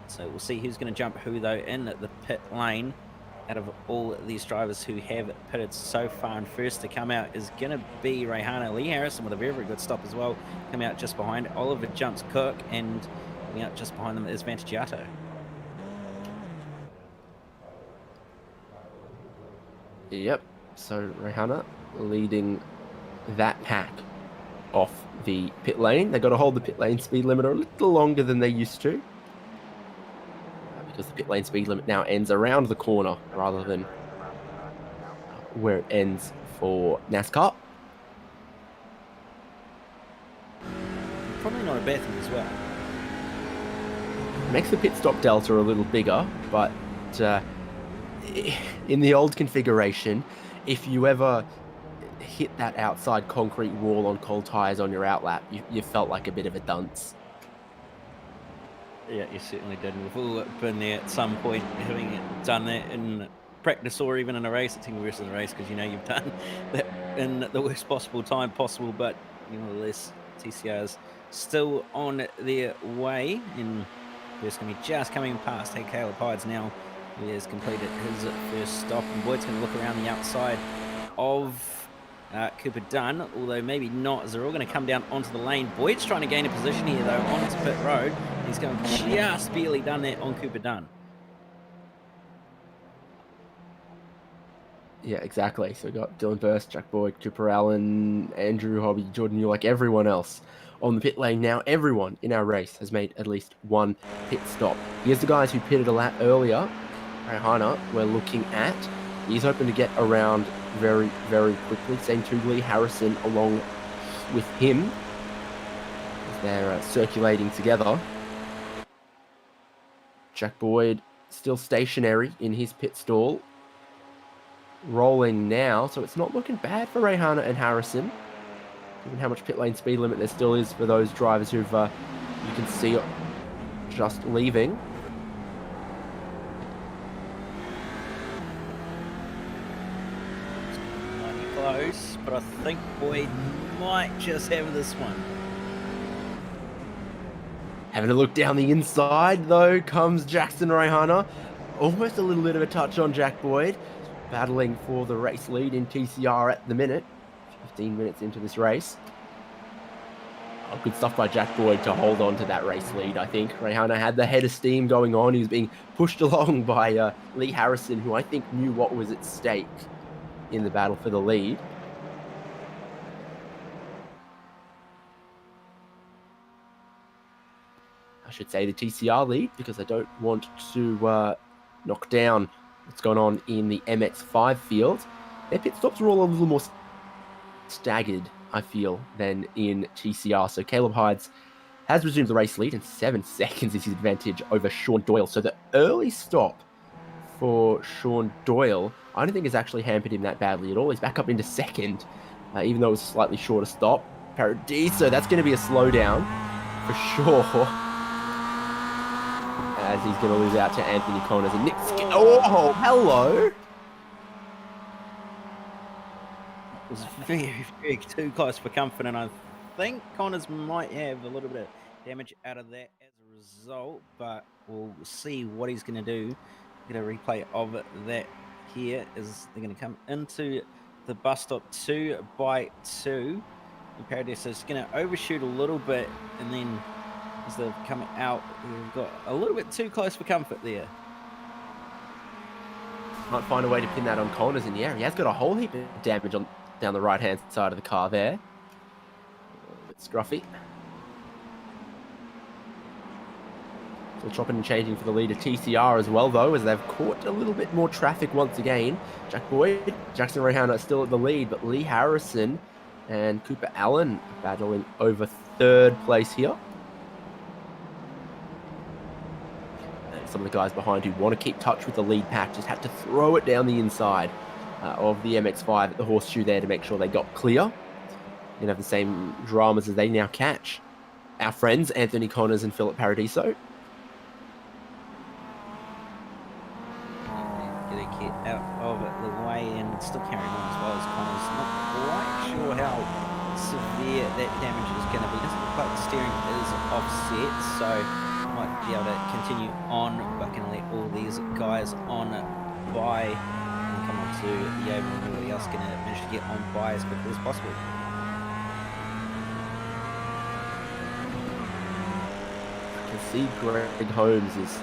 So we'll see who's going to jump who, though, in the pit lane out of all these drivers who have pitted so far. And first to come out is going to be Rehana. Lee Harrison with a very, very good stop as well. Coming out just behind. Oliver jumps Cook, and coming out just behind them is Vantagiato. Yep, so Rehana leading that pack off the pit lane. They've got to hold the pit lane speed limit a little longer than they used to, because the pit lane speed limit now ends around the corner rather than where it ends for NASCAR. Probably not a bad thing as well. Makes the pit stop delta a little bigger, but in the old configuration, if you ever hit that outside concrete wall on cold tires on your outlap, you felt like a bit of a dunce. Yeah, you certainly did. We've all been there at some point, having done that in practice or even in a race. It's even worse in a race because you know you've done that in the worst possible time possible. But nevertheless, TCR's still on their way. And there's going to be just coming past. Hey, Caleb Hyde's now. He has completed his first stop. And Boyd's going to look around the outside of Cooper Dunn, although maybe not, as they're all going to come down onto the lane. Boyd's trying to gain a position here, though, onto pit road. He's going just barely done that on Cooper Dunn. Yeah, exactly. So we've got Dylan Burst, Jack Boyd, Cooper Allen, Andrew Hobby, Jordan Muir, like everyone else on the pit lane now. Everyone in our race has made at least one pit stop. Here's the guys who pitted a lap earlier. Rehana, we're looking at. He's hoping to get around very, very quickly. Same to Lee Harrison along with him as they're circulating together. Jack Boyd still stationary in his pit stall. Rolling now, so it's not looking bad for Rehana and Harrison, given how much pit lane speed limit there still is for those drivers who've, you can see, just leaving. Close, but I think Boyd might just have this one. Having a look down the inside, though, comes Jackson Rehana. Almost a little bit of a touch on Jack Boyd. Battling for the race lead in TCR at the minute. 15 minutes into this race. Oh, good stuff by Jack Boyd to hold on to that race lead, I think. Rehana had the head of steam going on. He was being pushed along by Lee Harrison, who I think knew what was at stake in the battle for the lead. I should say the TCR lead, because I don't want to knock down what's going on in the MX5 field. Their pit stops are all a little more staggered, I feel, than in TCR. So Caleb Hydes has resumed the race lead, and 7 seconds is his advantage over Sean Doyle. So the early stop for Sean Doyle, I don't think has actually hampered him that badly at all. He's back up into second, even though it was a slightly shorter stop. Paradiso, that's going to be a slowdown for sure, as he's going to lose out to Anthony Connors and Nick Skin. Oh, hello! It was very, very too close for comfort, and I think Connors might have a little bit of damage out of that as a result, but we'll see what he's going to do. Get a replay of that here as they're going to come into the bus stop 2x2. And Paradiso is going to overshoot a little bit, and then as they're coming out, we've got a little bit too close for comfort there. Might find a way to pin that on Connors in the air. He has got a whole heap of damage on down the right-hand side of the car there. A bit scruffy. Still chopping and changing for the leader TCR as well, though, as they've caught a little bit more traffic once again. Jack Boyd, Jackson Rayhana still at the lead, but Lee Harrison and Cooper Allen battling over third place here. And some of the guys behind who want to keep touch with the lead pack just had to throw it down the inside of the MX-5 at the horseshoe there to make sure they got clear. You have the same dramas as they now catch our friends Anthony Connors and Philip Paradiso. Get out of the way and still carrying on as well as Connors. Not quite sure how severe that damage is going to be. Doesn't look like the steering is offset, so might be able to continue on, but going to let all these guys on by and come on to the oval, and everybody else going to manage to get on by as quickly as possible. You can see Greg Holmes is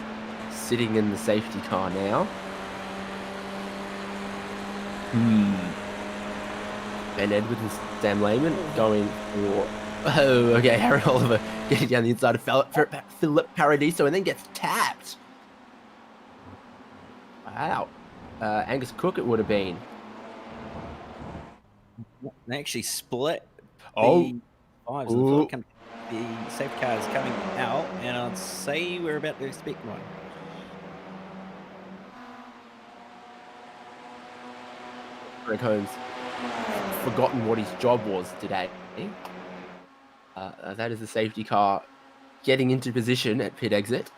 sitting in the safety car now. Ben Edwards and Sam Lehman going for... Oh, okay, Aaron Oliver getting down the inside of Philip Paradiso and then gets tapped. Wow. Angus Cook it would have been. They actually split Oh. the fives. And the safety car is coming out, and I'd say we're about to expect one. Greg Holmes forgotten what his job was today. That is the safety car getting into position at pit exit.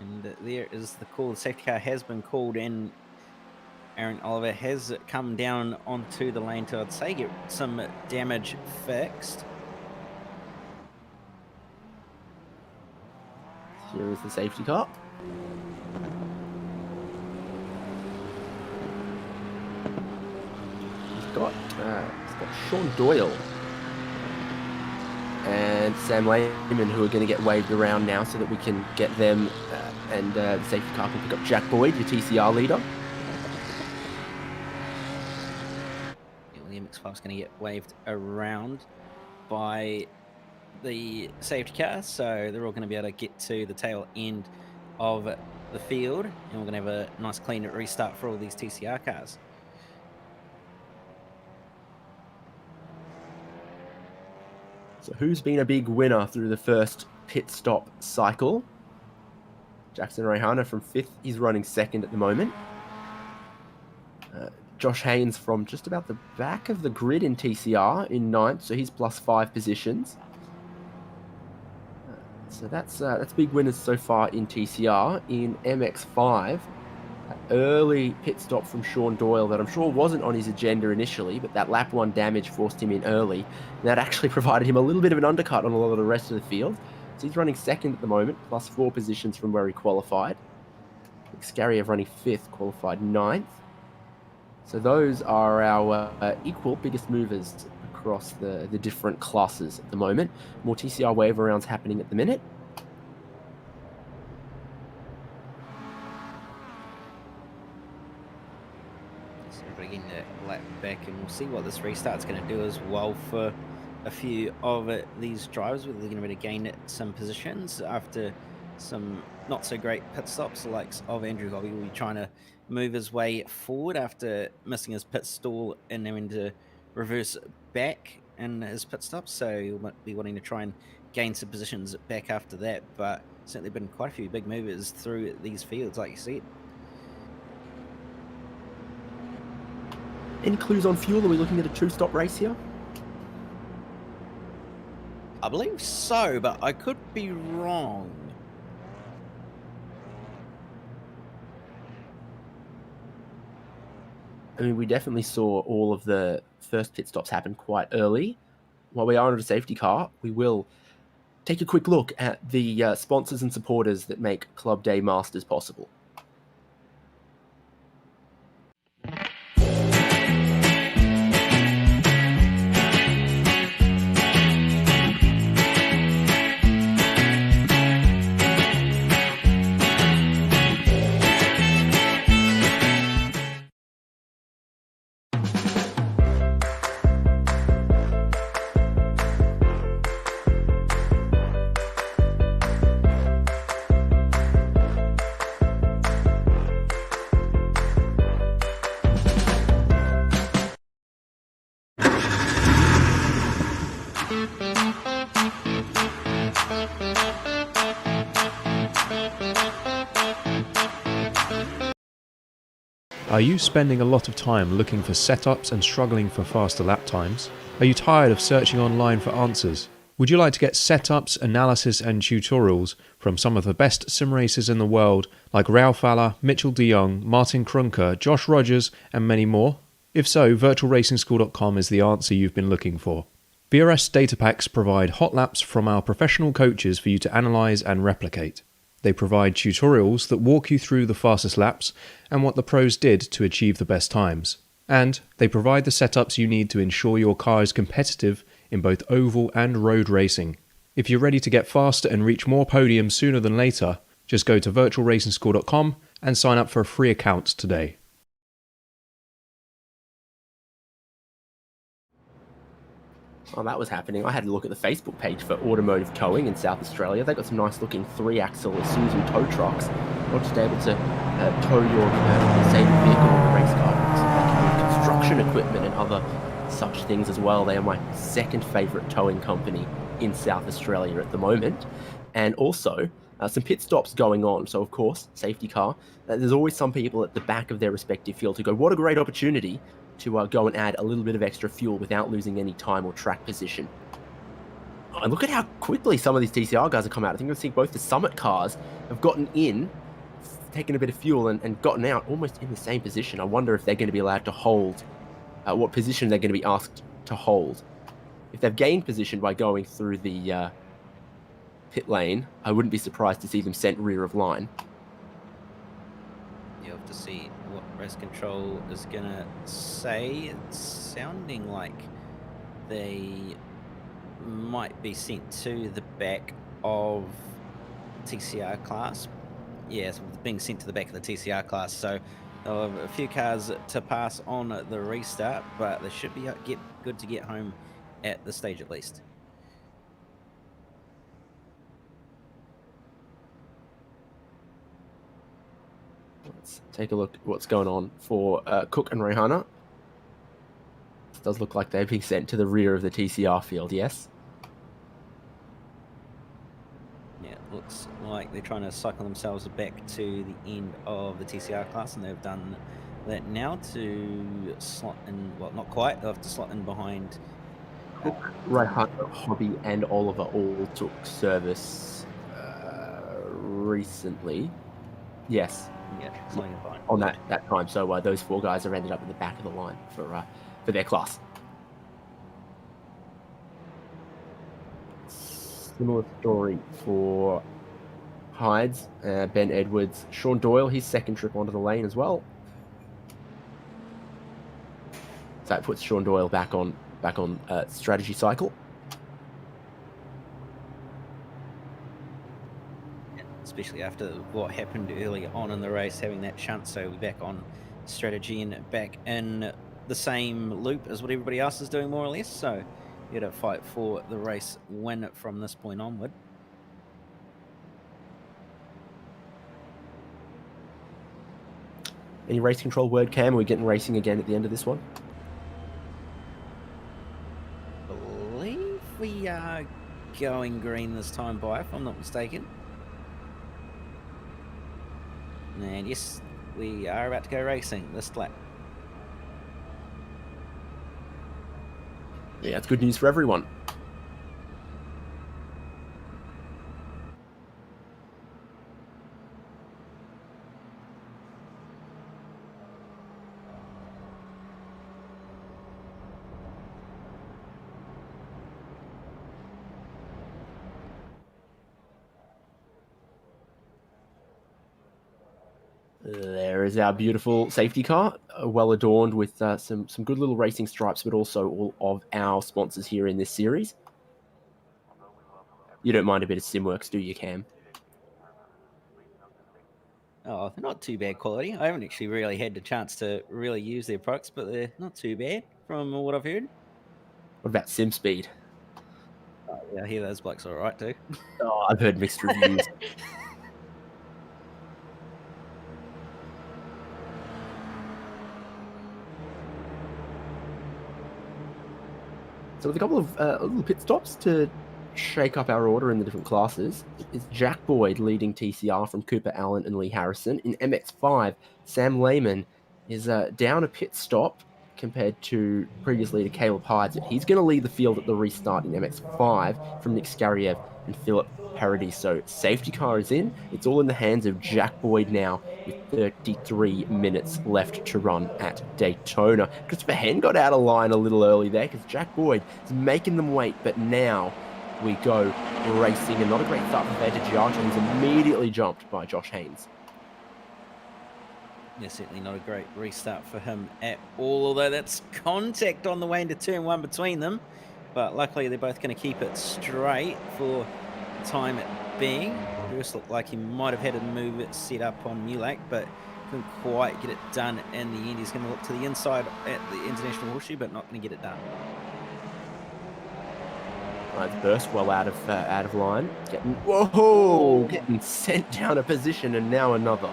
And there is the call. The safety car has been called in. Aaron Oliver has come down onto the lane to, I'd say, get some damage fixed. Here is the safety car. He's got Sean Doyle and Sam Lehman who are going to get waved around now so that we can get them and the safety car can pick up Jack Boyd, your TCR leader. The MX-5 is going to get waved around by the safety car, so they're all going to be able to get to the tail end of the field, and we're going to have a nice clean restart for all these TCR cars. So who's been a big winner through the first pit stop cycle? Jackson Rayhana from 5th, he's running 2nd at the moment. Josh Haynes from just about the back of the grid in TCR in 9th, so he's plus 5 positions. So that's big winners so far in TCR. In MX-5, early pit stop from Sean Doyle that I'm sure wasn't on his agenda initially, but that lap 1 damage forced him in early. And that actually provided him a little bit of an undercut on a lot of the rest of the field. So he's running 2nd at the moment, plus 4 positions from where he qualified. Scarriev running 5th, qualified 9th. So those are our equal biggest movers across the different classes at the moment. More TCR wave rounds happening at the minute. So we're getting the lap back, and we'll see what this restart's going to do as well for a few of these drivers. We're going to be able to gain some positions after some not so great pit stops. The likes of Andrew Hobby will be trying to move his way forward after missing his pit stall and having to reverse back in his pit stop, so he'll be wanting to try and gain some positions back after that. But certainly been quite a few big movers through these fields, like you said. Any clues on fuel? Are we looking at a 2-stop race here? I believe so, but I could be wrong. I mean, we definitely saw all of the first pit stops happen quite early. While we are on a safety car, we will take a quick look at the sponsors and supporters that make Club Day Masters possible. Are you spending a lot of time looking for setups and struggling for faster lap times? Are you tired of searching online for answers? Would you like to get setups, analysis and tutorials from some of the best sim racers in the world like Ralph Faller, Mitchell de Jong, Martin Krunker, Josh Rogers and many more? If so, virtualracingschool.com is the answer you've been looking for. VRS data packs provide hot laps from our professional coaches for you to analyse and replicate. They provide tutorials that walk you through the fastest laps and what the pros did to achieve the best times. And they provide the setups you need to ensure your car is competitive in both oval and road racing. If you're ready to get faster and reach more podiums sooner than later, just go to virtualracingschool.com and sign up for a free account today. While that was happening, I had a look at the Facebook page for Automotive Towing in South Australia. They've got some nice looking 3-axle Isuzu tow trucks. Not just able to tow your disabled vehicle or race car, but construction equipment and other such things as well. They are my second favourite towing company in South Australia at the moment. And also some pit stops going on. So of course, safety car. There's always some people at the back of their respective field who go, what a great opportunity to go and add a little bit of extra fuel without losing any time or track position. And look at how quickly some of these TCR guys have come out. I think I see both the Summit cars have gotten in, taken a bit of fuel and gotten out almost in the same position. I wonder if they're going to be allowed to hold, what position they're going to be asked to hold. If they've gained position by going through the pit lane, I wouldn't be surprised to see them sent rear of line. You'll have to see what race control is going to say. It's sounding like they might be sent to the back of TCR class. Yes, being sent to the back of the TCR class. So they'll have a few cars to pass on the restart, but they should be good to get home at the stage at least. Let's take a look at what's going on for Cook and Rehana. It does look like they're being sent to the rear of the TCR field, yes? Yeah, it looks like they're trying to cycle themselves back to the end of the TCR class, and they've done that now to slot in, well, not quite, they'll have to slot in behind Cook, Rehana, Hobby and Oliver all took service recently. Yes. Yeah, slowing it behind. On that time. So those 4 guys have ended up in the back of the line for their class. Similar story for Hydes, Ben Edwards, Sean Doyle, his second trip onto the lane as well. So that puts Sean Doyle back on strategy cycle. Especially after what happened earlier on in the race, having that chance to be back on strategy and back in the same loop as what everybody else is doing, more or less. So you got to fight for the race win from this point onward. Any race control word, Cam? Are we getting racing again at the end of this one? I believe we are going green this time by, if I'm not mistaken. And yes, we are about to go racing this lap. Yeah, it's good news for everyone. There is our beautiful safety car, well adorned with some good little racing stripes, but also all of our sponsors here in this series. You don't mind a bit of SimWorks, do you, Cam? Oh, they're not too bad quality. I haven't actually really had the chance to really use their products, but they're not too bad from what I've heard. What about SimSpeed? Oh, yeah, I hear those blokes are all right too. Oh, I've heard mixed reviews. So with a couple of little pit stops to shake up our order in the different classes. It's Jack Boyd leading TCR from Cooper Allen and Lee Harrison. In MX5, Sam Lehman is down a pit stop compared to previous leader Caleb Hydes. He's going to lead the field at the restart in MX5 from Nick Skariev and Philip Paradiso. Safety car is in. It's all in the hands of Jack Boyd now with 33 minutes left to run at Daytona. Christopher Hen got out of line a little early there because Jack Boyd is making them wait, but now we go racing, and not a great start for Vanta Giato, who's immediately jumped by Josh Haynes. Yeah, certainly not a great restart for him at all, although that's contact on the way into turn 1 between them. But luckily they're both going to keep it straight for the time being. Bruce looked like he might have had a move it set up on Mulak, but couldn't quite get it done in the end. He's going to look to the inside at the International Horseshoe, but not going to get it done. Right, burst well out of line. Getting sent down a position, and now another.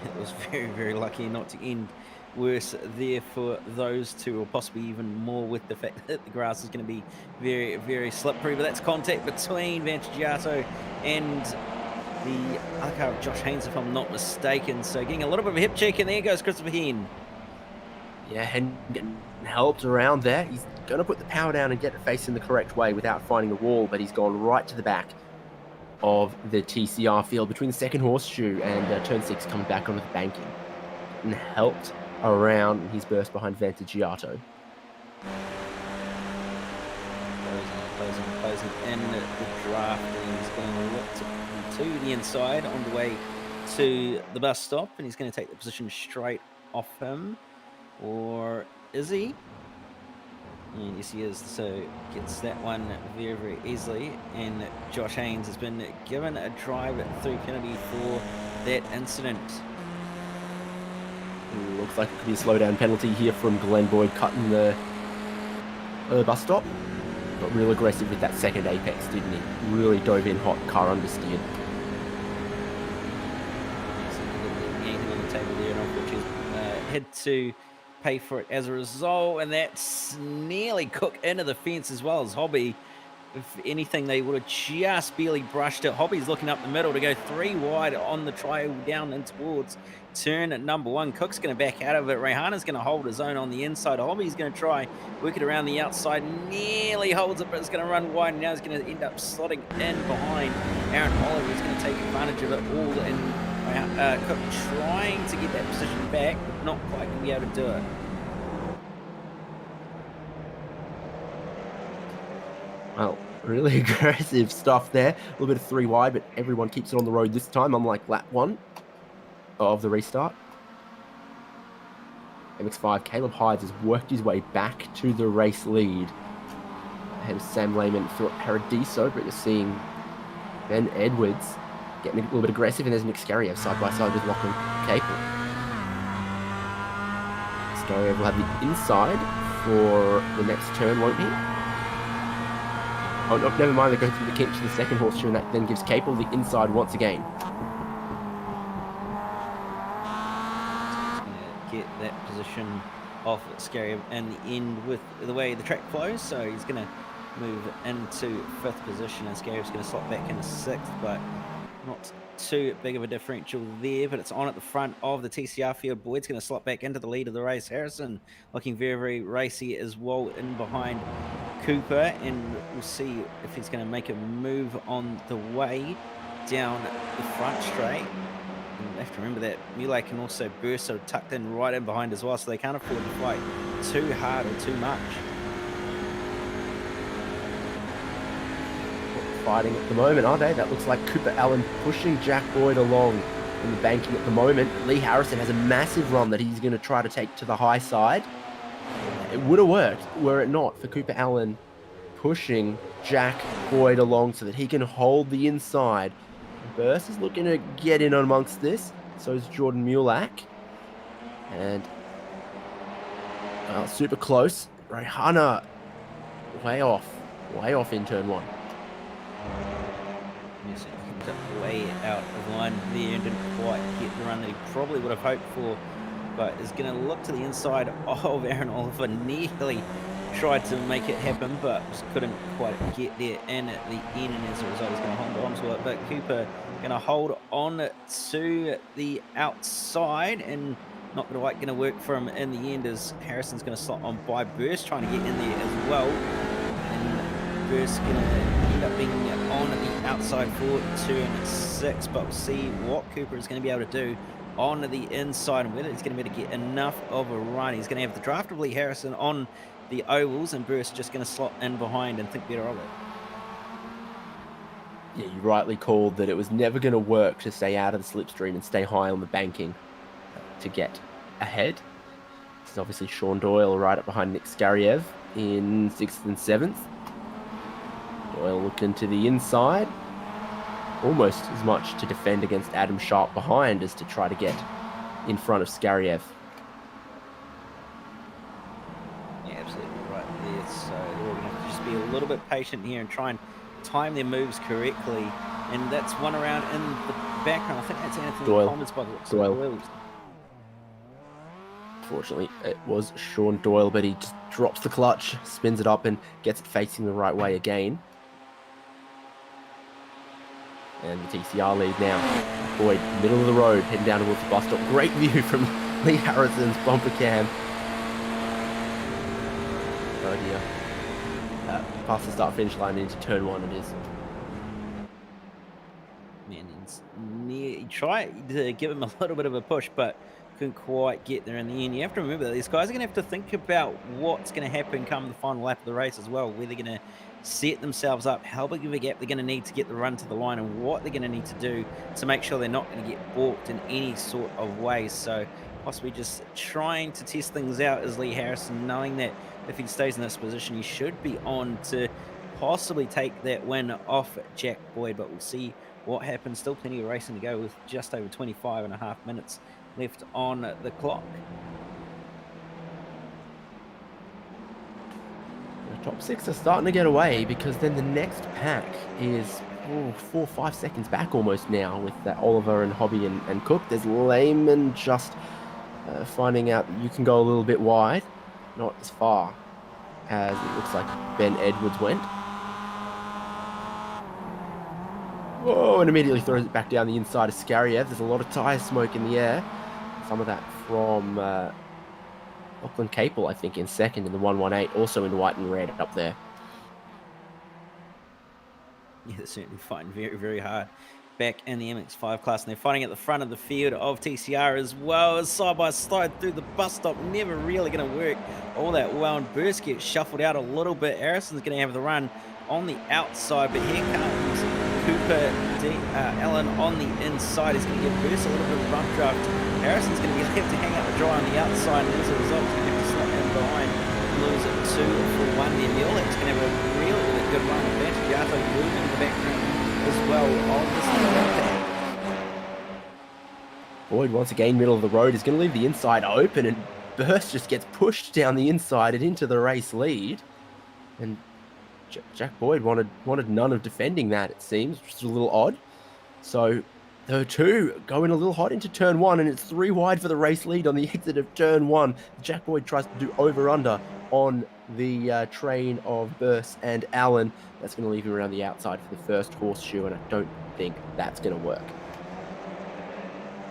It was very, very lucky not to end worse there for those two, or possibly even more with the fact that the grass is going to be very, very slippery. But that's contact between Vanta Giato and the other car of Josh Haynes, if I'm not mistaken. So getting a little bit of a hip check, and there goes Christopher Hen. Yeah, Hen getting helped around there. He's going to put the power down and get it facing the correct way without finding the wall, but he's gone right to the back of the TCR field between the second horseshoe and turn 6, coming back onto the banking. And helped around his burst behind Vanta Giato. Closing in the draft, and he's going to look to the inside on the way to the bus stop, and he's going to take the position straight off him. Or is he? And yes, he is. So gets that one very, very easily. And Josh Haynes has been given a drive through penalty for that incident. Looks like it could be a slowdown penalty here from Glenn Boyd, cutting the bus stop. Got real aggressive with that second apex, didn't he? Really dove in hot, car understeered. Anything on the table there, and unfortunately had to pay for it as a result, and that's nearly cooked into the fence as well as Hobby. If anything, they would have just barely brushed it. Hobby's looking up the middle to go 3 wide on the trial down and towards turn at number 1. Cook's going to back out of it. Rehana's going to hold his own on the inside. Hobby's going to try work it around the outside. Nearly holds it, but it's going to run wide. And now he's going to end up slotting in behind Aaron Oliver. He's going to take advantage of it all. And Cook trying to get that position back, but not quite going to be able to do it. Well, really aggressive stuff there. A little bit of 3 wide, but everyone keeps it on the road this time, unlike lap 1 of the restart. MX5, Caleb Hydes has worked his way back to the race lead. Ahead of Sam Lehman, Philip Paradiso, but you're seeing Ben Edwards getting a little bit aggressive, and there's Nick Skariev side by side with Lachlan Capel. Skariev will have the inside for the next turn, won't he? Oh, no, never mind, they go through the kink to the second horseshoe, and that then gives Capel the inside once again. Get that position off Skariev in the end with the way the track flows, so he's going to move into 5th position, and Skariev's going to slot back into 6th, but not too big of a differential there. But it's on at the front of the TCR field. Boyd's going to slot back into the lead of the race. Harrison looking very, very racy as well in behind Cooper, and we'll see if he's going to make a move on the way down the front straight. And you have to remember that Mulak can also burst, so tucked in right in behind as well, so they can't afford to fight too hard or too much. Fighting at the moment, are they? That looks like Cooper Allen pushing Jack Boyd along in the banking at the moment. Lee Harrison has a massive run that he's going to try to take to the high side. It would have worked were it not for Cooper Allen pushing Jack Boyd along so that he can hold the inside. Burst is looking to get in amongst this. So is Jordan Mulak. And super close. Rehana way off in turn 1. Yes, he got way out of line there and didn't quite get the run that he probably would have hoped for, but is going to look to the inside of Aaron Oliver, nearly tried to make it happen, but just couldn't quite get there in at the end, and as a result, he's going to hold on to it. But Cooper going to hold on to the outside, and not quite going to work for him in the end, as Harrison's going to slot on by Burst, trying to get in there as well. And Burst going to end up being on the outside for turn 6, but we'll see what Cooper is going to be able to do on the inside, and whether he's going to be able to get enough of a run. He's going to have the draft of Lee Harrison on the ovals, and Burst just going to slot in behind and think better of it. Yeah, you rightly called that it was never going to work to stay out of the slipstream and stay high on the banking to get ahead. This is obviously Sean Doyle right up behind Nick Skariev in 6th and 7th. Doyle looking to the inside, almost as much to defend against Adam Sharp behind as to try to get in front of Skariev. Yeah, absolutely right there. So they're all going to have to just be a little bit patient here and try and time their moves correctly. And that's one around in the background. I think that's Anthony Coleman's by the looks of Doyle. Fortunately, it was Sean Doyle, but he just drops the clutch, spins it up, and gets it facing the right way again. And the TCR lead now. Boyd, middle of the road, heading down towards the bus stop. Great view from Lee Harrison's bumper cam. Oh dear. Past the start-finish line into turn 1 it is. Man, he tried to give him a little bit of a push, but couldn't quite get there in the end. You have to remember that these guys are going to have to think about what's going to happen come the final lap of the race as well, where they're going to set themselves up, how big of a gap they're going to need to get the run to the line, and what they're going to need to do to make sure they're not going to get balked in any sort of way. So possibly just trying to test things out as Lee Harrison, knowing that if he stays in this position, he should be on to possibly take that win off Jack Boyd, but we'll see what happens. Still plenty of racing to go with just over 25.5 minutes left on the clock. The top 6 are starting to get away, because then the next pack is 4 or 5 seconds back almost now, with Oliver and Hobby and Cook. There's Lehman just finding out that you can go a little bit wide, not as far as it looks like Ben Edwards went. Whoa, and immediately throws it back down the inside of Skariev. There's a lot of tyre smoke in the air. Some of that from Lachlan Capel, I think, in second in the 118, also in white and red up there. Yeah, they're certainly fighting very, very hard back in the MX5 class, and they're fighting at the front of the field of TCR as well. As side by side through the bus stop, never really going to work all that well, and Burst gets shuffled out a little bit. Harrison's going to have the run on the outside, but here comes Cooper Allen on the inside. He's going to give Burst a little bit of bump draft. Harrison's going to be left to hang out the dry on the outside, and as a result, he's going to have to slot in behind, lose it 2 for 1 there. Neolak's going to have a really, really good run. Vantagiato moving in the background as well on this Boyd, once again, middle of the road, is going to leave the inside open, and Burst just gets pushed down the inside and into the race lead. And Jack Boyd wanted none of defending that, it seems, which is a little odd. So the two going a little hot into turn 1, and it's 3 wide for the race lead on the exit of turn 1. Jack Boyd tries to do over-under on the train of Burst and Allen. That's going to leave him around the outside for the first horseshoe, and I don't think that's going to work.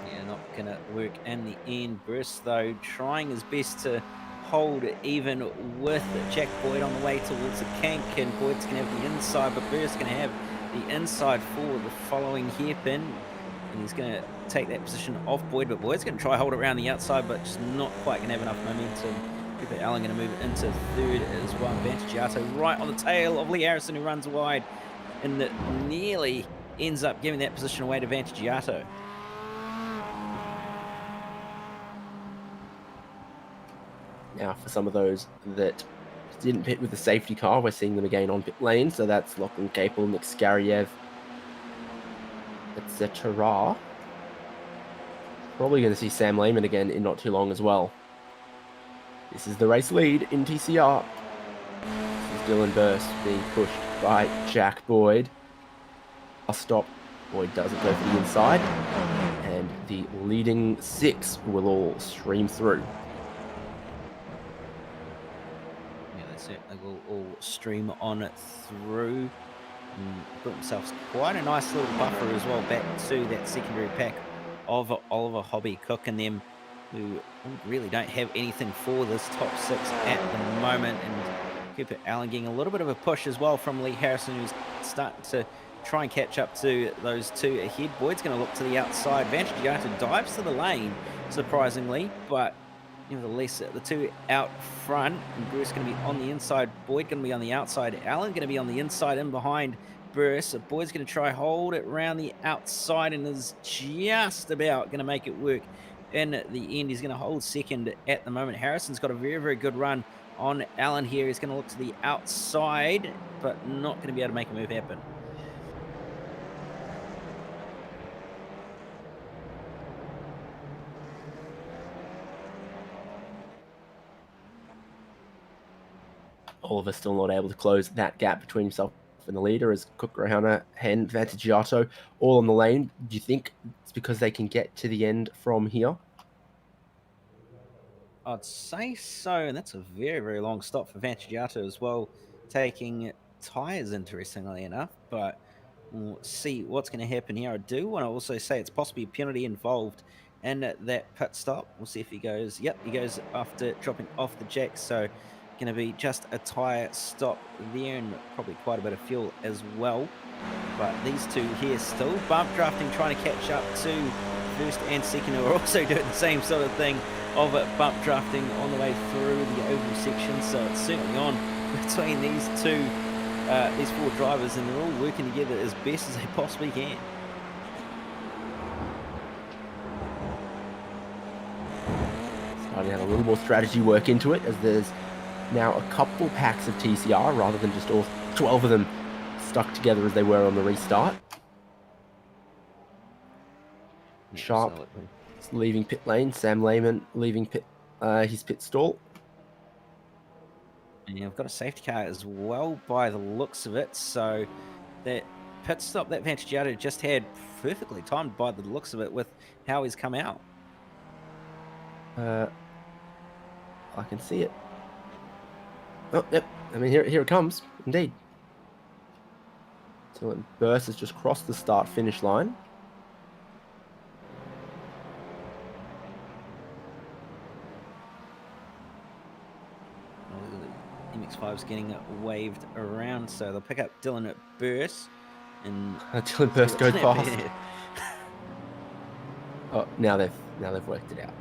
Yeah, not going to work in the end. Burst, though, trying his best to hold even with Jack Boyd on the way towards the kink, and Boyd's going to have the inside, but Burst's going to have the inside for the following hairpin, and he's going to take that position off Boyd, but Boyd's going to try hold it around the outside, but just not quite going to have enough momentum. Cooper Allen going to move into third as well. Vantagiato right on the tail of Lee Harrison, who runs wide, and that nearly ends up giving that position away to Vantagiato. Now, for some of those that didn't pit with the safety car, we're seeing them again on pit lane. So that's Lachlan Capel, Nick Skariev, etc. Probably going to see Sam Lehman again in not too long as well. This is the race lead in TCR. This is Dylan Burst being pushed by Jack Boyd. A stop. Boyd doesn't go for the inside. And the leading 6 will all stream through. certainly will all stream on through. Got themselves quite a nice little buffer as well back to that secondary pack of Oliver, Hobby, Cook and them, who really don't have anything for this top 6 at the moment. And Cooper Allen getting a little bit of a push as well from Lee Harrison, who's starting to try and catch up to those two ahead. Boyd's going to look to the outside. Vantagiato dives to the lane, surprisingly, but nevertheless, the two out front, and Bruce going to be on the inside, Boyd going to be on the outside, Allen going to be on the inside in behind Bruce. So Boyd's going to try hold it around the outside and is just about going to make it work in the end. He's going to hold second at the moment. Harrison's got a very, very good run on Allen here. He's going to look to the outside, but not going to be able to make a move happen. Oliver still not able to close that gap between himself and the leader as Cook, Rohana, Hen, Vantagiato all on the lane. Do you think it's because they can get to the end from here? I'd say so, and that's a very, very long stop for Vantagiato as well, taking tyres, interestingly enough, but we'll see what's going to happen here. I do want to also say it's possibly a penalty involved in that pit stop. We'll see if he goes, yep, he goes after dropping off the jack, so going to be just a tyre stop there and probably quite a bit of fuel as well. But these two here still bump drafting, trying to catch up to first and second, who are also doing the same sort of thing of bump drafting on the way through the oval section. So it's certainly on between these two, these four drivers, and they're all working together as best as they possibly can. Starting to have a little more strategy work into it, as there's now a couple packs of TCR rather than just all 12 of them stuck together as they were on the restart. Sharp is leaving pit lane. Sam Lehman leaving his pit stall. And I've got a safety car as well by the looks of it. So that pit stop that Vantagiato just had perfectly timed by the looks of it with how he's come out. I can see it. Oh, yep. I mean, here it comes, indeed. So Burst has just crossed the start-finish line. MX-5's getting waved around, so they'll pick up Dylan at Burst. And Dylan Burst goes past. Oh, now they've worked it out.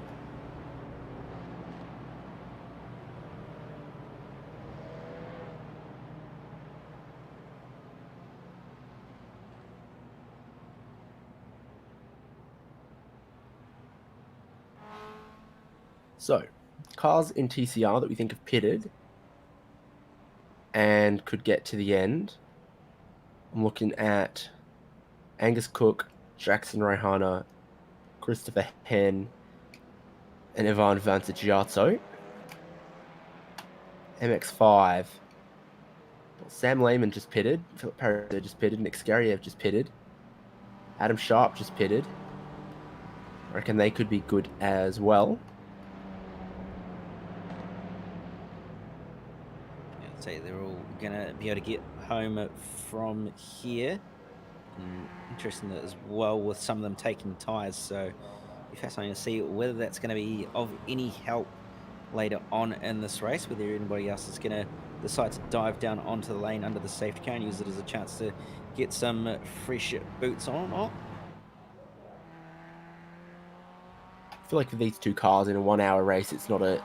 So, cars in TCR that we think have pitted and could get to the end. I'm looking at Angus Cook, Jackson Rohana, Christopher Hen, and Ivan Vantagiato. MX5. Sam Lehman just pitted. Philip Parrott just pitted. Nick Scariev just pitted. Adam Sharp just pitted. I reckon they could be good as well. Say they're all gonna be able to get home from here. Interesting as well with some of them taking tyres, so be fascinating to see whether that's going to be of any help later on in this race, whether anybody else is going to decide to dive down onto the lane under the safety car and use it as a chance to get some fresh boots on or not. I feel like for these two cars in a 1 hour race, it's not a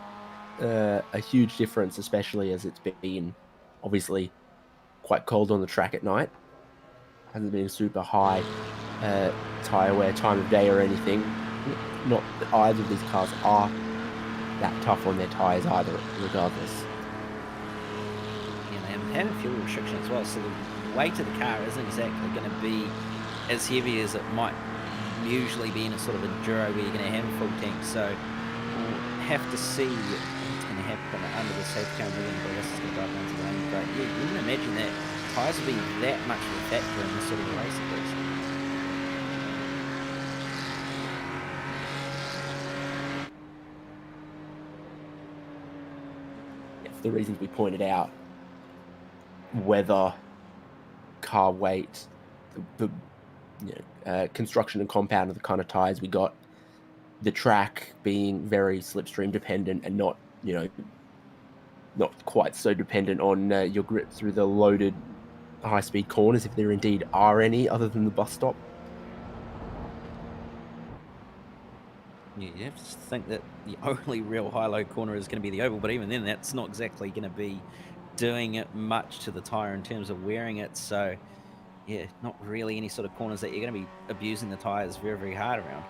huge difference, especially as it's been obviously quite cold on the track at night. Hasn't been a super high tyre wear time of day or anything. Not that either of these cars are that tough on their tyres either, regardless. Yeah, they haven't had a fuel restriction as well, so the weight of the car isn't exactly going to be as heavy as it might usually be in a sort of enduro where you're going to have a full tank. So we'll have to see what's going to happen under the safety car and anybody else is going to drive down to the lane. But yeah, you wouldn't imagine that tyres will be that much of a factor in this sort of race at least. For the reasons we pointed out, weather, car weight, the construction and compound of the kind of tires we got, the track being very slipstream dependent and not quite so dependent on your grip through the loaded high-speed corners, if there indeed are any other than the bus stop. Yeah, you have to think that the only real high-low corner is going to be the oval, but even then, that's not exactly going to be doing it much to the tyre in terms of wearing it. So, yeah, not really any sort of corners that you're going to be abusing the tyres very, very hard around.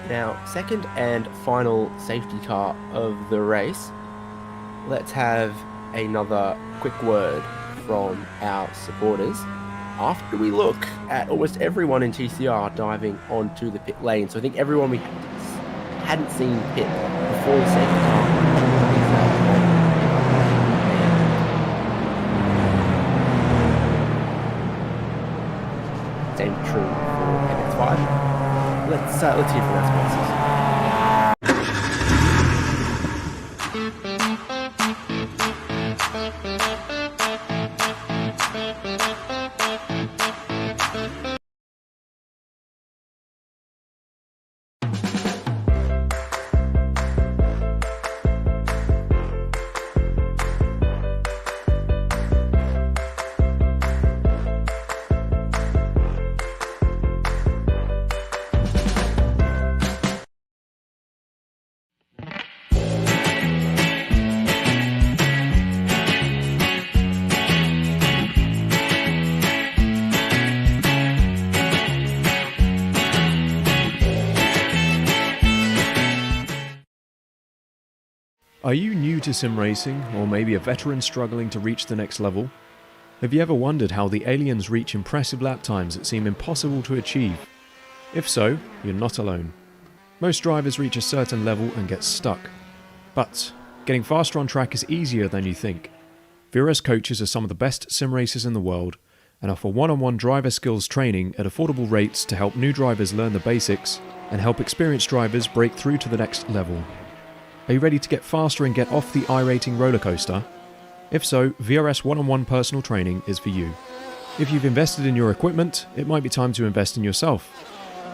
Now, second and final safety car of the race, let's have another quick word from our supporters after we look at almost everyone in TCR diving onto the pit lane. So I think everyone we hadn't seen pit before the safety car. Same true for MX-5. Let's hear from our sponsors. Are you new to sim racing, or maybe a veteran struggling to reach the next level? Have you ever wondered how the aliens reach impressive lap times that seem impossible to achieve? If so, you're not alone. Most drivers reach a certain level and get stuck. But getting faster on track is easier than you think. VRS coaches are some of the best sim racers in the world and offer one-on-one driver skills training at affordable rates to help new drivers learn the basics and help experienced drivers break through to the next level. Are you ready to get faster and get off the iRacing roller coaster? If so, VRS one-on-one personal training is for you. If you've invested in your equipment, it might be time to invest in yourself.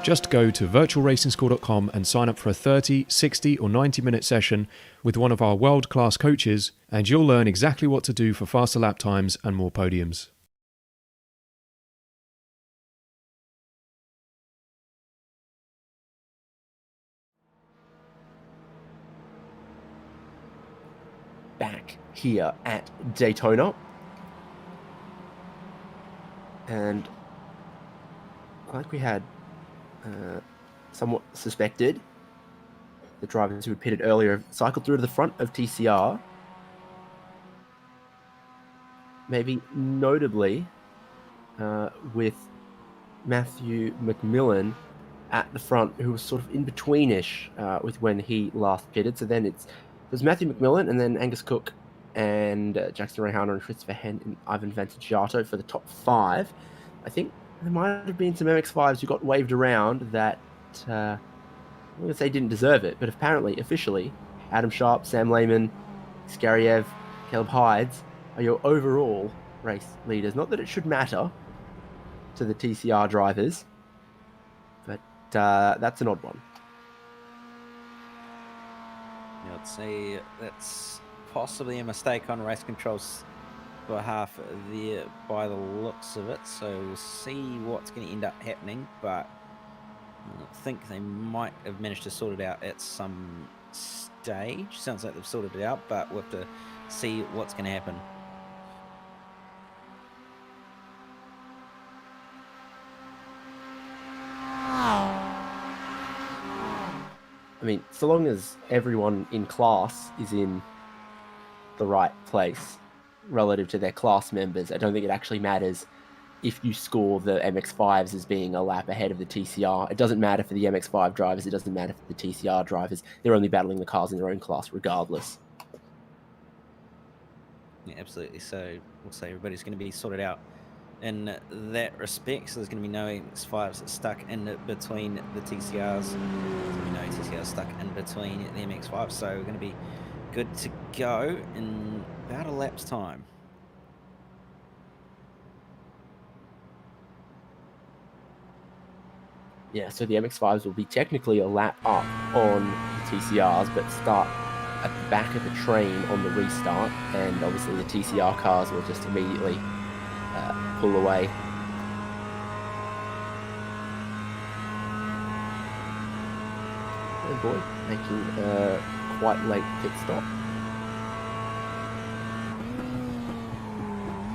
Just go to virtualracingschool.com and sign up for a 30, 60 or 90-minute session with one of our world-class coaches, and you'll learn exactly what to do for faster lap times and more podiums. Back here at Daytona, and like we had somewhat suspected, the drivers who had pitted earlier cycled through to the front of TCR, maybe notably with Matthew McMillan at the front, who was sort of in betweenish with when he last pitted. So then there's Matthew McMillan, and then Angus Cook and Jackson Rehana and Christopher Hen and Ivan Vantagiato for the top 5. I think there might have been some MX-5s who got waved around that I'm going to say didn't deserve it, but apparently, officially, Adam Sharp, Sam Lehman, Skariev, Caleb Hides are your overall race leaders. Not that it should matter to the TCR drivers, but that's an odd one. I'd say that's possibly a mistake on race control's behalf there by the looks of it. So we'll see what's going to end up happening, but I think they might have managed to sort it out at some stage. Sounds like they've sorted it out, but we'll have to see what's going to happen. I mean, so long as everyone in class is in the right place relative to their class members, I don't think it actually matters if you score the MX-5s as being a lap ahead of the TCR. It doesn't matter for the MX-5 drivers. It doesn't matter for the TCR drivers. They're only battling the cars in their own class regardless. Yeah, absolutely. So we'll say everybody's going to be sorted out in that respect. So there's going to be no MX-5s stuck in between the TCRs. There's going to be no TCRs stuck in between the MX-5s. So we're going to be good to go in about a lap's time. Yeah, so the MX-5s will be technically a lap up on the TCRs, but start at the back of the train on the restart, and obviously the TCR cars will just immediately pull away. Oh boy, making a quite late pit stop.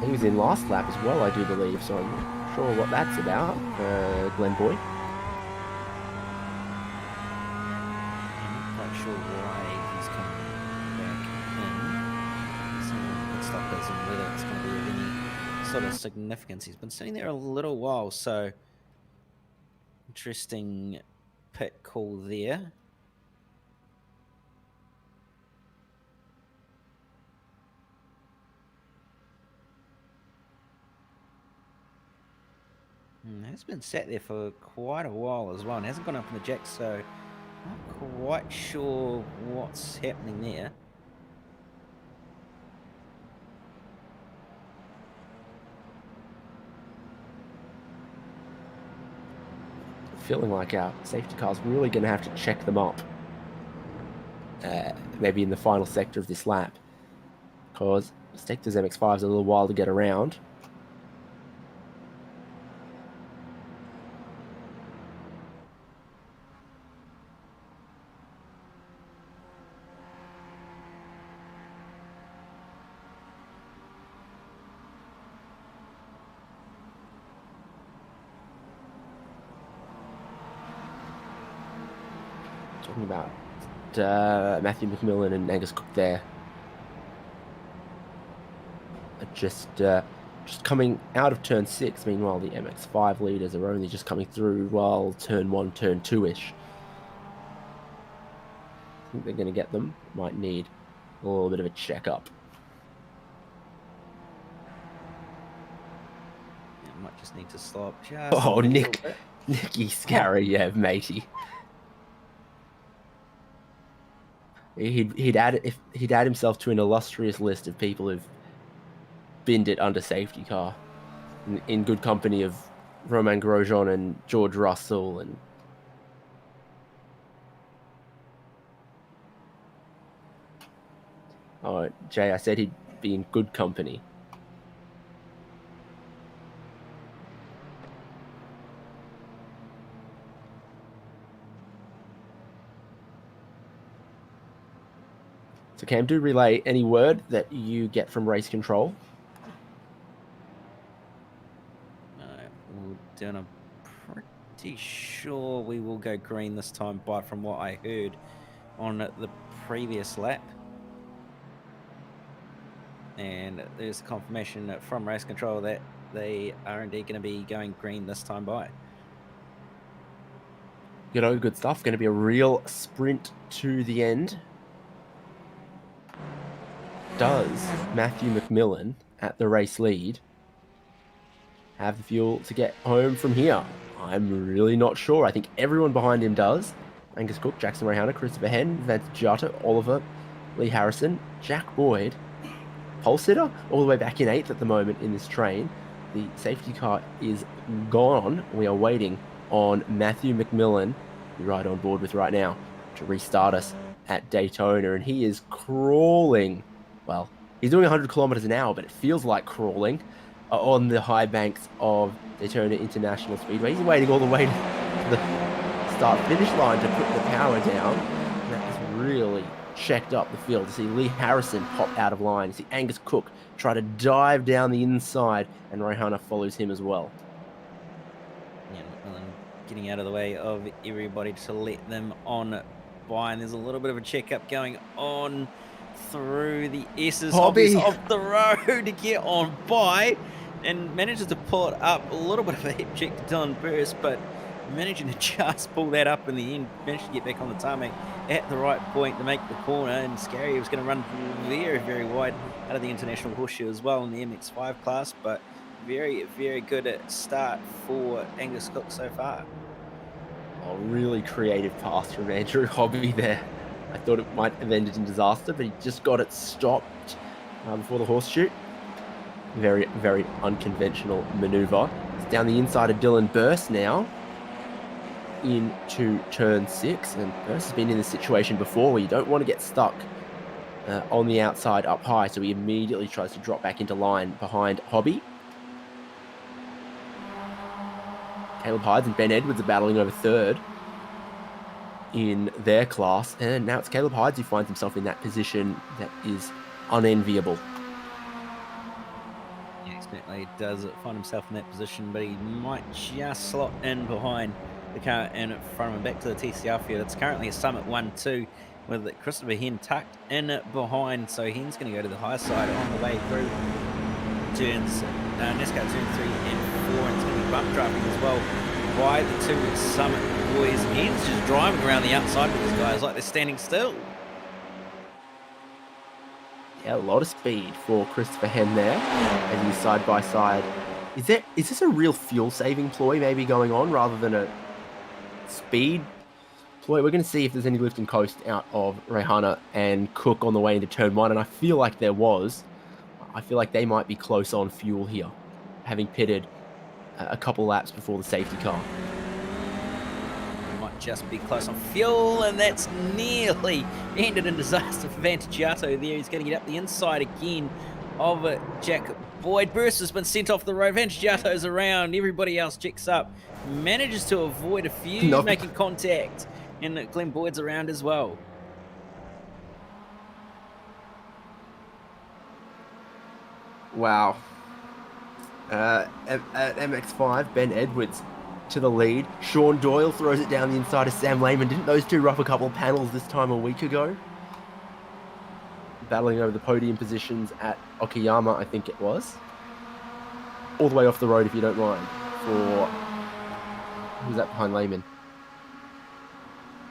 He was in last lap as well, I do believe, so I'm not sure what that's about, Glenn Boy. Sure why he's coming back in. So pit stop is, and whether it's going to be of any sort of significance. He's been sitting there a little while, so interesting pit call there. He's been sat there for quite a while as well, and hasn't gone up in the jack, so not quite sure what's happening there. Feeling like our safety car's really going to have to check them up. Maybe in the final sector of this lap. Because Stector's MX-5 is a little while to get around. Talking about Matthew McMillan and Angus Cook there. Just coming out of turn 6. Meanwhile, the MX-5 leaders are only just coming through while turn 1, turn 2-ish. I think they're going to get them. Might need a little bit of a check-up. Yeah, might just need to stop. Oh, Nicky Scarry, yeah, matey. He'd add himself to an illustrious list of people who've binned it under safety car, in good company of Romain Grosjean and George Russell and Jay, I said he'd be in good company. So Cam, do relay any word that you get from race control. I'm pretty sure we will go green this time, from what I heard on the previous lap. And there's confirmation from race control that they are indeed going to be going green this time by. Good stuff. Going to be a real sprint to the end. Does Matthew McMillan at the race lead have the fuel to get home from here? I'm really not sure. I think everyone behind him does. Angus Cook, Jackson Rayhana, Christopher Henn, Vance Giotto, Oliver, Lee Harrison, Jack Boyd, pole sitter, all the way back in 8th at the moment in this train. The safety car is gone. We are waiting on Matthew McMillan, who we're right on board with right now, to restart us at Daytona, and he is crawling. Well, he's doing 100 kilometers an hour, but it feels like crawling on the high banks of Daytona International Speedway. He's waiting all the way to the start-finish line to put the power down. And that has really checked up the field to see Lee Harrison pop out of line, to see Angus Cook try to dive down the inside, and Rayhana follows him as well. Yeah, McMillan getting out of the way of everybody to let them on by, and there's a little bit of a checkup going on through the S's off the road to get on by, and manages to pull it up a little bit of a hip check to Dylan Burst, but managing to just pull that up in the end, managed to get back on the tarmac at the right point to make the corner, and Scary was going to run very, very wide out of the International Horseshoe as well in the MX5 class, but very, very good at start for Angus Cook so far. Oh, really creative pass from Andrew Hobby there. I thought it might have ended in disaster, but he just got it stopped before the horseshoe. Very, very unconventional maneuver. It's down the inside of Dylan Burst now into turn 6, and Burst has been in this situation before where you don't want to get stuck on the outside up high, so he immediately tries to drop back into line behind Hobby. Caleb Hydes and Ben Edwards are battling over third in their class, and now it's Caleb Hydes who finds himself in that position that is unenviable. Yeah, he certainly does find himself in that position, but he might just slot in behind the car in front of him back to the TCR field. It's currently a Summit 1-2 with Christopher Hen tucked in behind, so Hen's going to go to the high side on the way through turns, NASCAR turn 3 and 4, and it's going to be bump driving as well by the two Summit boys. Hen's just driving around the outside with these guys like they're standing still. Yeah, a lot of speed for Christopher Hen there as he's side by side. Is this a real fuel saving ploy maybe going on rather than a speed ploy? We're going to see if there's any lift and coast out of Rehana and Cook on the way into turn 1, and I feel like there was. I feel like they might be close on fuel here, having pitted a couple laps before the safety car. Might just be close on fuel, and that's nearly ended in disaster for Vantagiato there. He's going to get up the inside again of Jack Boyd. Burst has been sent off the road. Vantagiato's around. Everybody else checks up. Manages to avoid a few making contact, and Glenn Boyd's around as well. Wow. At MX5, Ben Edwards to the lead. Sean Doyle throws it down the inside of Sam Lehman. Didn't those two rough a couple of panels this time a week ago? Battling over the podium positions at Okayama, I think it was. All the way off the road, if you don't mind. For... who's that behind Lehman?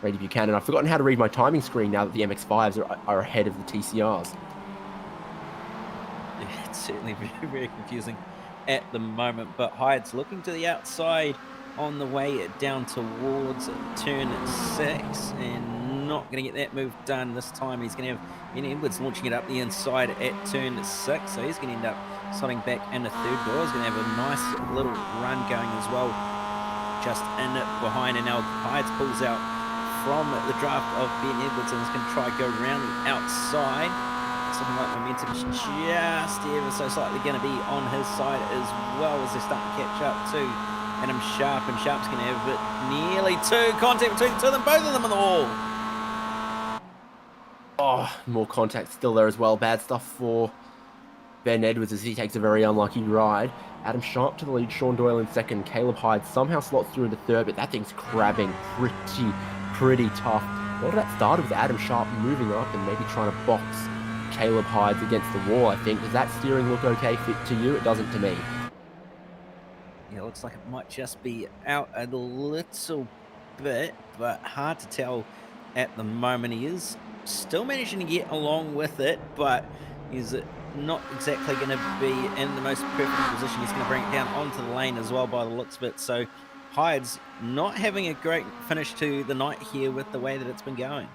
Brady Buchanan. I've forgotten how to read my timing screen now that the MX5s are ahead of the TCRs. Yeah, it's certainly very, very confusing at the moment, but Hyde's looking to the outside on the way down towards turn 6 and not going to get that move done this time. He's going to have Ben Edwards launching it up the inside at turn 6, so he's going to end up slotting back in the third door. He's going to have a nice little run going as well, just in behind, and now Hyde pulls out from the draft of Ben Edwards and is going to try to go around the outside. Something like momentum's just ever so slightly going to be on his side as well as they're starting to catch up to Adam Sharp, and Sharp's going to have nearly 2 contact between the two of them, both of them on the wall. Oh, more contact still there as well. Bad stuff for Ben Edwards as he takes a very unlucky ride. Adam Sharp to the lead, Sean Doyle in second. Caleb Hyde somehow slots through into third, but that thing's crabbing pretty tough. A lot of that started with Adam Sharp moving up and maybe trying to box Caleb Hyde against the wall, I think. Does that steering look okay fit to you? It doesn't to me. Yeah, looks like it might just be out a little bit, but hard to tell at the moment. He is still managing to get along with it, but he's not exactly going to be in the most perfect position. He's going to bring it down onto the lane as well by the looks of it. So Hyde's not having a great finish to the night here with the way that it's been going.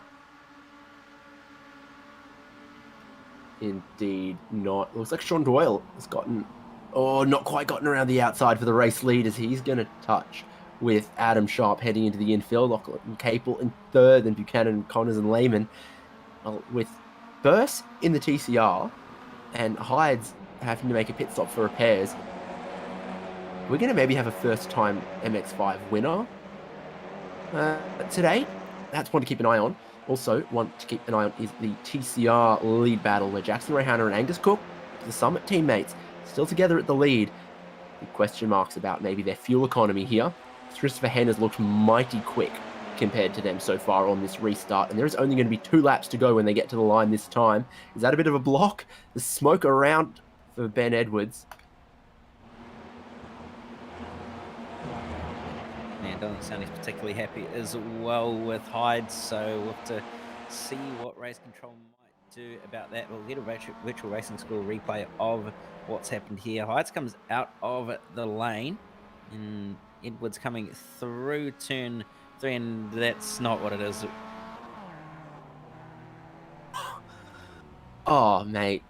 Indeed not. Looks like Sean Doyle has not quite gotten around the outside for the race lead, as he's going to touch with Adam Sharp heading into the infield. Lachlan and Capel in third, then Buchanan, Connors and Lehman. Well, with Burst in the TCR and Hyde's having to make a pit stop for repairs, we're going to maybe have a first-time MX5 winner today. That's one to keep an eye on. Also, one to keep an eye on is the TCR lead battle, where Jackson Rehana and Angus Cook, the Summit teammates, still together at the lead. Big question marks about maybe their fuel economy here. Christopher Hen has looked mighty quick compared to them so far on this restart, and there is only going to be 2 laps to go when they get to the line this time. Is that a bit of a block? The smoke around for Ben Edwards. Yeah, it doesn't sound he's particularly happy as well with Hyde, so we'll have to see what race control might do about that. We'll get a virtual racing school replay of what's happened here. Hyde comes out of the lane, and Edwards coming through turn 3, and that's not what it is. Oh, mate.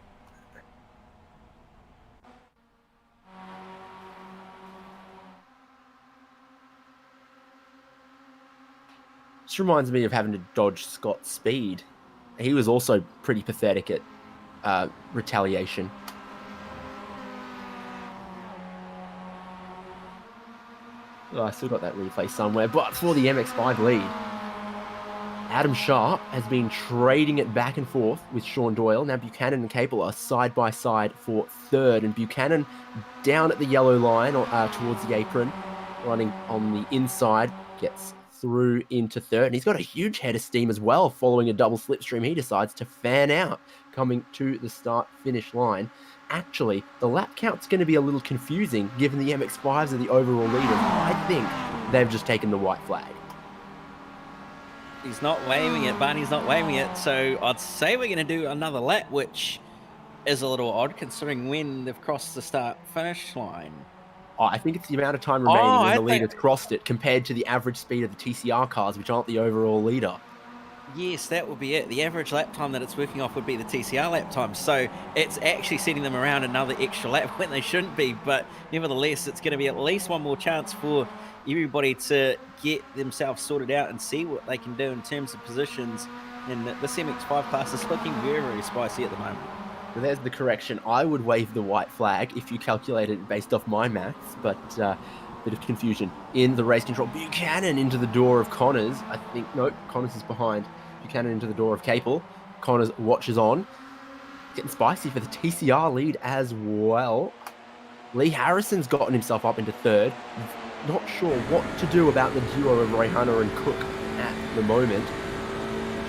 This reminds me of having to dodge Scott's speed. He was also pretty pathetic at retaliation. Oh, I still got that replay somewhere, but for the MX-5 lead, Adam Sharp has been trading it back and forth with Sean Doyle. Now Buchanan and Capel are side by side for third, and Buchanan down at the yellow line or towards the apron, running on the inside, gets through into third, and he's got a huge head of steam as well. Following a double slipstream, he decides to fan out coming to the start-finish line. Actually, the lap count's going to be a little confusing given the MX-5s are the overall leaders. I think they've just taken the white flag. He's not waving it, Barney's not waving it, so I'd say we're going to do another lap, which is a little odd considering when they've crossed the start-finish line. Oh, I think it's the amount of time remaining when the leader's crossed it compared to the average speed of the TCR cars, which aren't the overall leader. Yes, that would be it. The average lap time that it's working off would be the TCR lap time. So it's actually setting them around another extra lap when they shouldn't be. But nevertheless, it's going to be at least one more chance for everybody to get themselves sorted out and see what they can do in terms of positions. And this MX-5 class is looking very, very spicy at the moment. So there's the correction. I would wave the white flag if you calculate it based off my maths, but bit of confusion in the race control. Buchanan into the door of Connors. I think, no, Connors is behind. Buchanan into the door of Capel. Connors watches on. Getting spicy for the TCR lead as well. Lee Harrison's gotten himself up into third. Not sure what to do about the duo of Rayhana and Cook at the moment.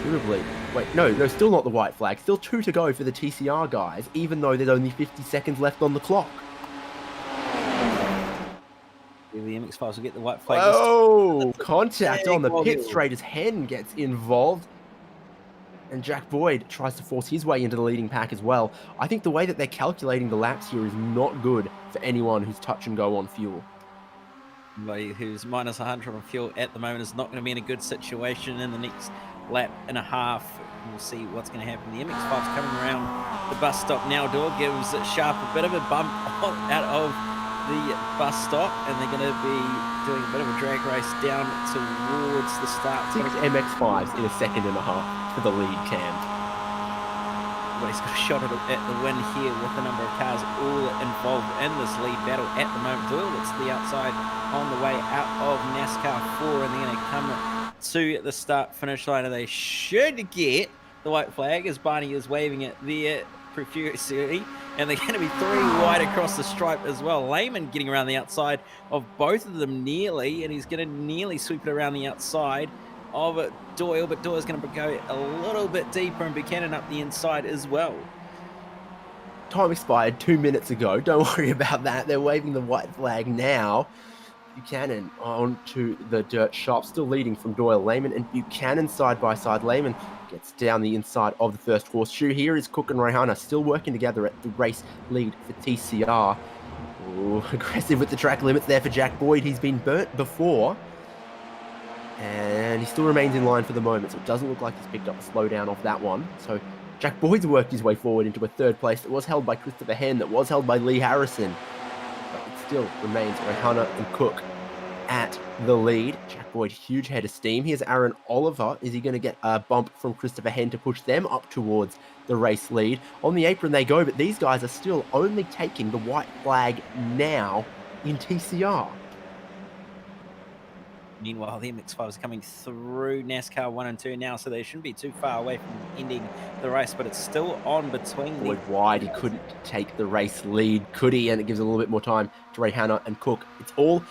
Presumably, wait, no, still not the white flag. Still 2 to go for the TCR guys, even though there's only 50 seconds left on the clock. The MX-5s will get the white flag. Oh, contact on the pit straight as Hen gets involved. And Jack Boyd tries to force his way into the leading pack as well. I think the way that they're calculating the laps here is not good for anyone who's touch and go on fuel. Somebody who's minus 100 on fuel at the moment is not going to be in a good situation in the next lap and a half. We'll see what's going to happen. The MX-5's coming around the bus stop now. Door gives Sharp a bit of a bump out of the bus stop, and they're going to be doing a bit of a drag race down towards the start. 6 MX-5s in a second and a half for the lead, Cam. Well, he's got a shot at the win here with the number of cars all involved in this lead battle at the moment. Doyle looks to the outside on the way out of NASCAR 4, and they're going to come to the start-finish line, and they should get the white flag as Barney is waving it there profusely, and they're going to be 3 wide across the stripe as well. Lehman getting around the outside of both of them nearly, and he's going to nearly sweep it around the outside of Doyle, but Doyle's going to go a little bit deeper, and Buchanan up the inside as well. Time expired 2 minutes ago. Don't worry about that. They're waving the white flag now. Buchanan onto the dirt sharp, still leading from Doyle. Lehman and Buchanan side by side. Lehman gets down the inside of the first horseshoe. Here is Cook and Rayhana still working together at the race lead for TCR. Ooh, aggressive with the track limits there for Jack Boyd. He's been burnt before, and he still remains in line for the moment, so it doesn't look like he's picked up a slowdown off that one. So Jack Boyd's worked his way forward into a third place that was held by Christopher Hen, that was held by Lee Harrison. But it still remains Rayhana and Cook at the lead. Jack Boyd, huge head of steam. Here's Aaron Oliver. Is he going to get a bump from Christopher Hen to push them up towards the race lead? On the apron they go, but these guys are still only taking the white flag now in TCR. Meanwhile, the MX-5s are coming through NASCAR 1 and 2 now, so they shouldn't be too far away from ending the race, but it's still on between Boyd wide. He couldn't take the race lead, could he? And it gives a little bit more time to Rayhana and Cook. It's all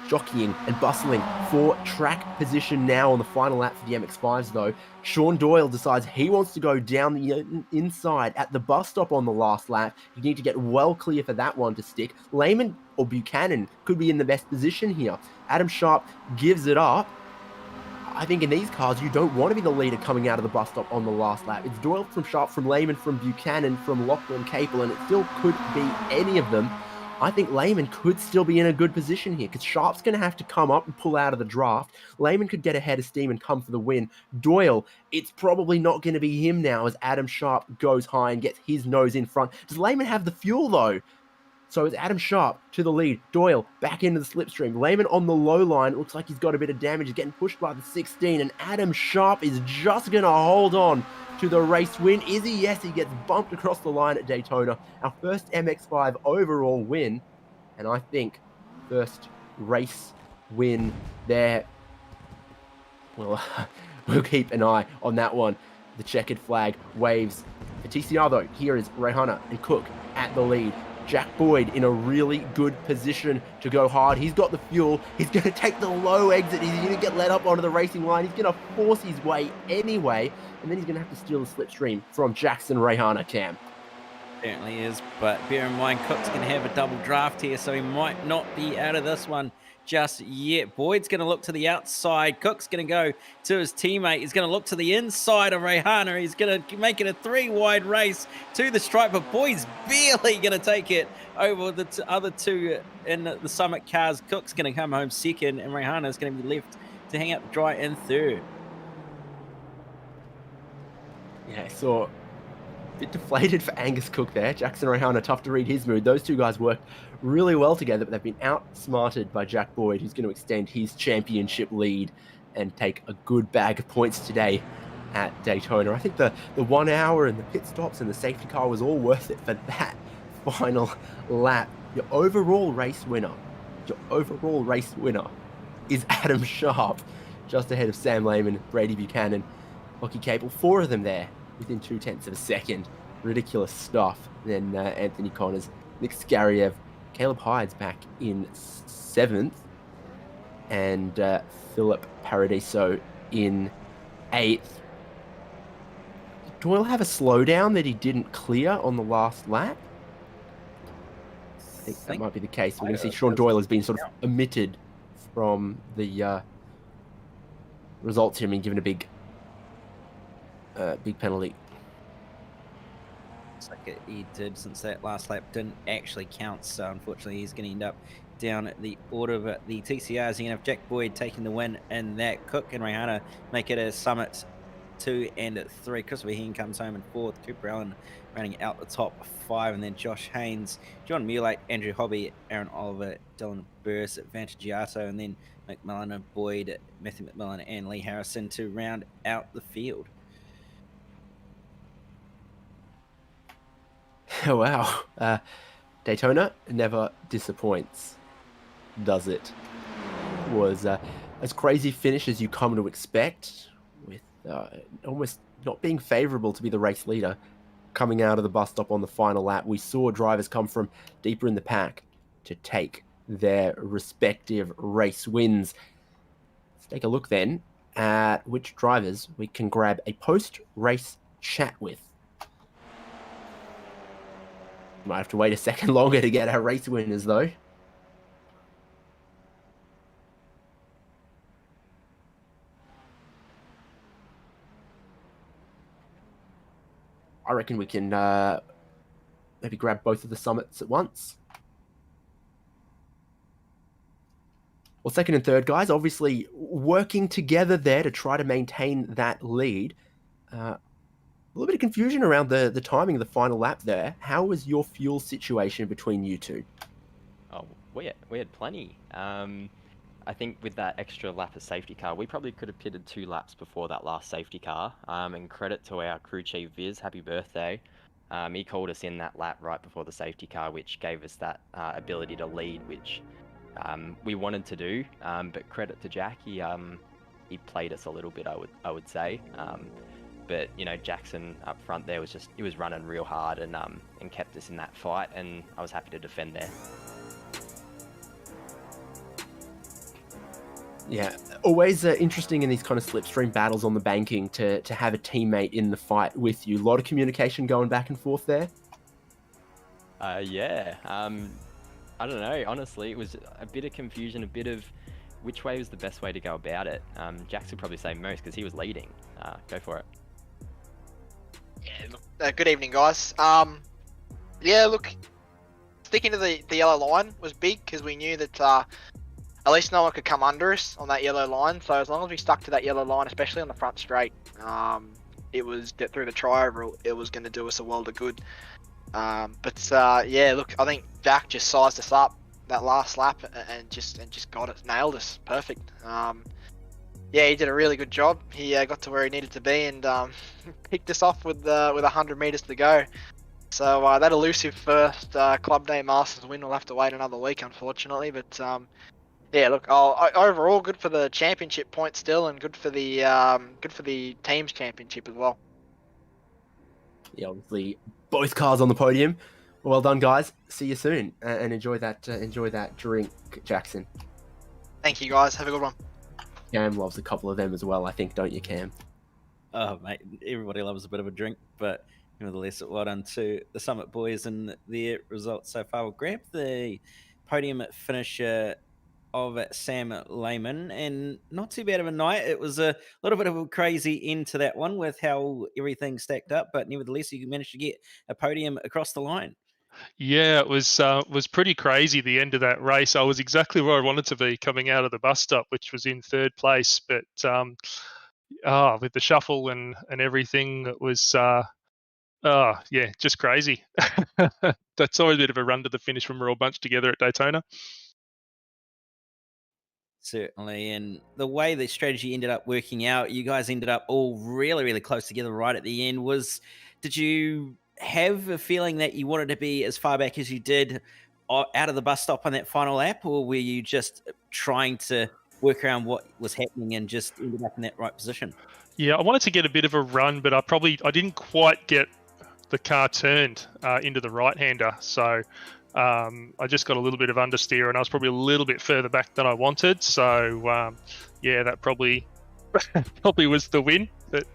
jockeying and bustling for track position now on the final lap for the MX-5s though. Sean Doyle decides he wants to go down the inside at the bus stop on the last lap. You need to get well clear for that one to stick. Lehman or Buchanan could be in the best position here. Adam Sharp gives it up. I think in these cars, you don't want to be the leader coming out of the bus stop on the last lap. It's Doyle from Sharp, from Lehman, from Buchanan, from Lachlan, Capel, and it still could be any of them. I think Lehman could still be in a good position here because Sharp's going to have to come up and pull out of the draft. Lehman could get ahead of steam and come for the win. Doyle, it's probably not going to be him now as Adam Sharp goes high and gets his nose in front. Does Lehman have the fuel though? So it's Adam Sharp to the lead. Doyle back into the slipstream. Lehman on the low line. It looks like he's got a bit of damage. He's getting pushed by the 16. And Adam Sharp is just going to hold on to the race win. Is he? Yes, he gets bumped across the line at Daytona. Our first MX-5 overall win. And I think first race win there. Well, we'll keep an eye on that one. The checkered flag waves. For TCR though, here is Rehana and Cook at the lead. Jack Boyd in a really good position to go hard. He's got the fuel. He's going to take the low exit. He's going to get let up onto the racing line. He's going to force his way anyway. And then he's going to have to steal the slipstream from Jackson Rehana, Cam. Certainly is, but bear in mind, Cook's going to have a double draft here, so he might not be out of this one just yet. Boyd's going to look to the outside. Cook's going to go to his teammate. He's going to look to the inside of Rehana. He's going to make it a 3-wide race to the stripe, but Boyd's barely going to take it over the other two in the Summit cars. Cook's going to come home second, and Rehana's going to be left to hang out the dry in third. Yeah, so a bit deflated for Angus Cook there. Jackson Rehana, tough to read his mood. Those two guys work really well together, but they've been outsmarted by Jack Boyd, who's going to extend his championship lead and take a good bag of points today at Daytona. I think the 1 hour and the pit stops and the safety car was all worth it for that final lap. Your overall race winner is Adam Sharp, just ahead of Sam Lehman, Brady Buchanan, Lockie Cable. 4 of them there within 0.2 of a second. Ridiculous stuff. Then Anthony Connors, Nick Skariev, Caleb Hyde's back in 7th, and Philip Paradiso in 8th. Did Doyle have a slowdown that he didn't clear on the last lap? I think that might be the case. We're going to see Sean Doyle has been sort of omitted from the results here and been given a big penalty. Looks like he did, since that last lap didn't actually count, so unfortunately he's going to end up down at the order of the TCRs. You're going to have Jack Boyd taking the win, and that Cook and Rehana make it a Summit 2 and 3. Christopher Heen comes home in 4th. Cooper Allen running out the top 5, and then Josh Haynes, John Mulate, Andrew Hobby, Aaron Oliver, Dylan Burris at Vantagiato, and then McMillan, Boyd, Matthew McMillan, and Lee Harrison to round out the field. Wow. Daytona never disappoints, does it? Was as crazy finish as you come to expect, with almost not being favourable to be the race leader coming out of the bus stop on the final lap. We saw drivers come from deeper in the pack to take their respective race wins. Let's take a look then at which drivers we can grab a post-race chat with. Might have to wait a second longer to get our race winners, though. I reckon we can maybe grab both of the summits at once. Well, second and third, guys, obviously working together there to try to maintain that lead. A little bit of confusion around the timing of the final lap there. How was your fuel situation between you two? Oh, we had plenty. I think with that extra lap of safety car, we probably could have pitted 2 laps before that last safety car. And credit to our crew chief Viz, happy birthday. He called us in that lap right before the safety car, which gave us that ability to lead, which we wanted to do. But credit to Jack, he played us a little bit, I would say. But you know, Jackson up front there he was running real hard and kept us in that fight, and I was happy to defend there. Yeah, always interesting in these kind of slipstream battles on the banking to have a teammate in the fight with you. A lot of communication going back and forth there. Yeah. I don't know. Honestly, it was a bit of confusion, a bit of which way was the best way to go about it. Jax would probably say most because he was leading. Go for it. Yeah, look, good evening, guys. Yeah, look, sticking to the yellow line was big because we knew that at least no one could come under us on that yellow line. So as long as we stuck to that yellow line, especially on the front straight, it was that through the tri-over, it was going to do us a world of good. Yeah, look, I think Jack just sized us up that last lap and just got it, nailed us, perfect. Yeah, he did a really good job. He got to where he needed to be and picked us off with 100 meters to go. So that elusive first Club Day Masters win will have to wait another week, unfortunately. But yeah, look, overall good for the championship point still, and good for the teams championship as well. Yeah, obviously both cars on the podium. Well done, guys. See you soon, and enjoy that drink, Jackson. Thank you, guys. Have a good one. Cam loves a couple of them as well, I think, don't you, Cam? Oh, mate, everybody loves a bit of a drink, but nevertheless, well done to the Summit boys and their results so far. We'll grab the podium finisher of Sam Lehman, and not too bad of a night. It was a little bit of a crazy end to that one with how everything stacked up, but nevertheless, you managed to get a podium across the line. Yeah, it was pretty crazy, the end of that race. I was exactly where I wanted to be coming out of the bus stop, which was in third place. But with the shuffle and everything, it was yeah, just crazy. That's always a bit of a run to the finish when we're all bunched together at Daytona. Certainly, and the way the strategy ended up working out, you guys ended up all really, really close together right at the end. Did you have a feeling that you wanted to be as far back as you did out of the bus stop on that final lap, or were you just trying to work around what was happening and just ended up in that right position? Yeah, I wanted to get a bit of a run, but I didn't quite get the car turned into the right-hander, so I just got a little bit of understeer, and I was probably a little bit further back than I wanted. So yeah, that probably was the win. But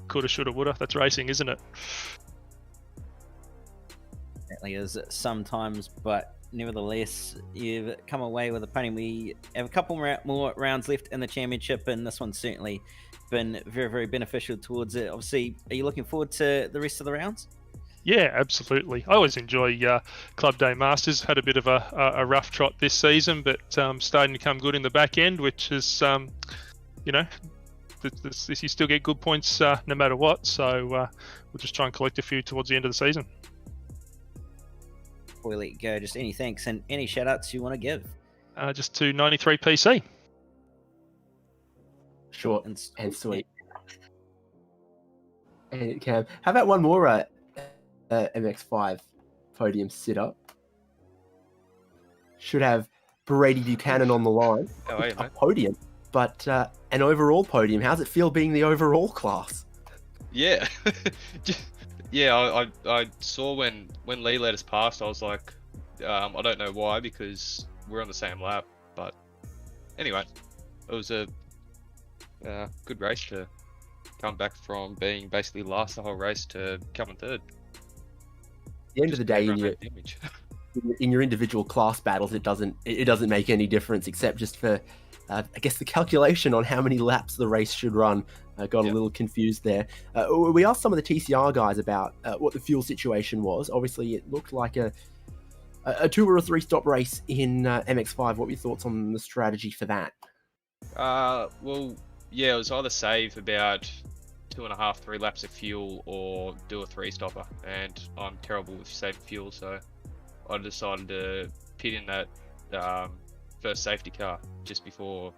coulda, shoulda, woulda. That's racing, isn't it? Certainly is sometimes, but nevertheless, you've come away with a podium. We have a couple more rounds left in the championship, and this one's certainly been very, very beneficial towards it. Obviously, are you looking forward to the rest of the rounds? Yeah, absolutely. I always enjoy Club Day Masters. Had a bit of a rough trot this season, but starting to come good in the back end, which is, you still get good points no matter what. So we'll just try and collect a few towards the end of the season. Before we let you go, just any thanks and any shout outs you want to give? Just to 93 PC. Short and sweet. And Cam, how about one more MX5 podium sit-up? Should have Brady Buchanan on the line. How are you, a mate? podium, but an overall podium. How's it feel being the overall class? Yeah. Yeah, I saw when Lee let us past, I was like, I don't know why, because we're on the same lap. But anyway, it was a good race to come back from being basically last the whole race to coming third. At the end of the day, in your individual class battles, it doesn't make any difference, except just for I guess the calculation on how many laps the race should run. Got a little confused there. We asked some of the TCR guys about what the fuel situation was. Obviously, it looked like a 2 or a 3 stop race in MX5. What were your thoughts on the strategy for that? Well, yeah, it was either save about 2.5, 3 laps of fuel or do a 3 stopper, and I'm terrible with saving fuel, so I decided to pit in that first safety car just before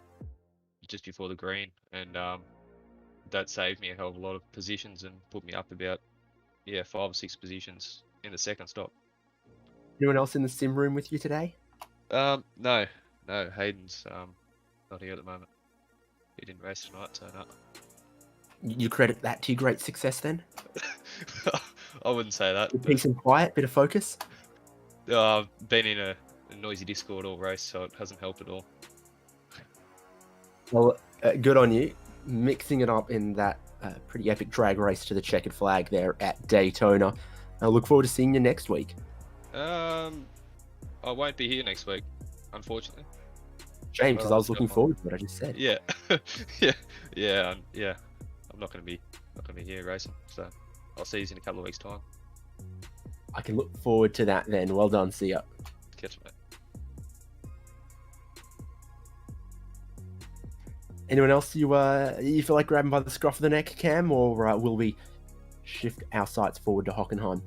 the green, and that saved me a hell of a lot of positions and put me up about 5 or 6 positions in the second stop. Anyone else in the sim room with you today? No, Hayden's not here at the moment. He didn't race tonight, so no. You credit that to your great success then? I wouldn't say that. Peace and quiet, bit of focus? I've been in a noisy Discord all race, so it hasn't helped at all. Well, good on you. Mixing it up in that pretty epic drag race to the checkered flag there at Daytona. I look forward to seeing you next week. I won't be here next week, unfortunately. Shame, because I was looking forward to what I just said. Yeah, yeah. I'm not gonna be here racing, so I'll see you in a couple of weeks' time. I can look forward to that then. Well done. See ya. Catch you, mate. Anyone else you feel like grabbing by the scruff of the neck, Cam, or will we shift our sights forward to Hockenheim?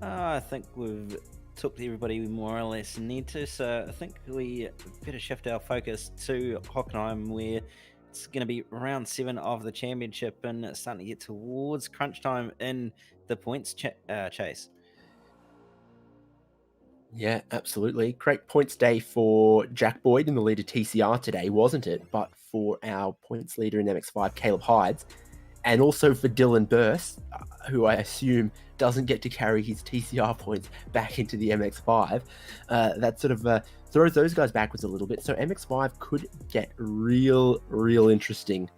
I think we've took everybody we more or less need to, so I think we better shift our focus to Hockenheim, where it's going to be round 7 of the championship and it's starting to get towards crunch time in the points chase. Yeah, absolutely. Great points day for Jack Boyd in the lead of TCR today, wasn't it? But for our points leader in MX5, Caleb Hydes, and also for Dylan Burse, who I assume doesn't get to carry his TCR points back into the MX5. That sort of throws those guys backwards a little bit. So MX5 could get real interesting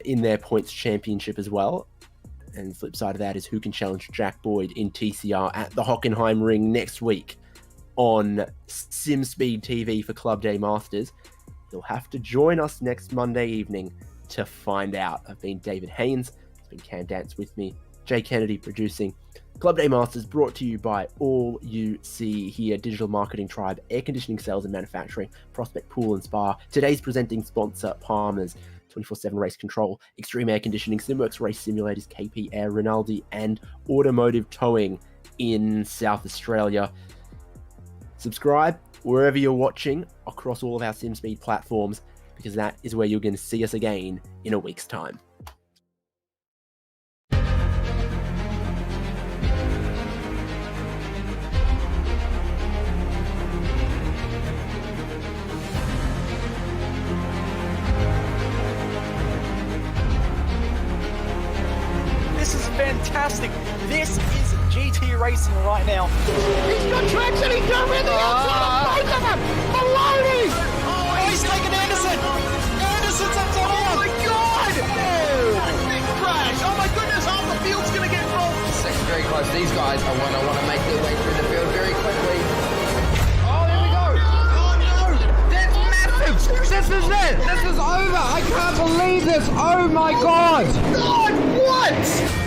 in their points championship as well. And the flip side of that is who can challenge Jack Boyd in TCR at the Hockenheim Ring next week on SimSpeed TV for Club Day Masters. You'll have to join us next Monday evening to find out. I've been David Haynes. It's been Cam Dance with me. Jay Kennedy producing. Club Day Masters brought to you by all you see here. Digital Marketing Tribe, Air Conditioning Sales and Manufacturing, Prospect Pool and Spa. Today's presenting sponsor, Palmer's. 24/7 Race Control, Extreme Air Conditioning, SimWorks Race Simulators, KP Air, Rinaldi, and Automotive Towing in South Australia. Subscribe wherever you're watching across all of our SimSpeed platforms, because that is where you're going to see us again in a week's time. This is fantastic. This is GT racing right now. He's got traction. He's got rid of the outside. Both of them. Maloney. Oh, he's taken Anderson. Anderson's up to all. Oh my God. Big crash. Oh my goodness. Half the field's going to get rolled. Second very close. These guys are want to make their way through the field very quickly. Oh, there we go. Oh no. That's massive. This is it. This is over. I can't believe this. Oh my God. God, what?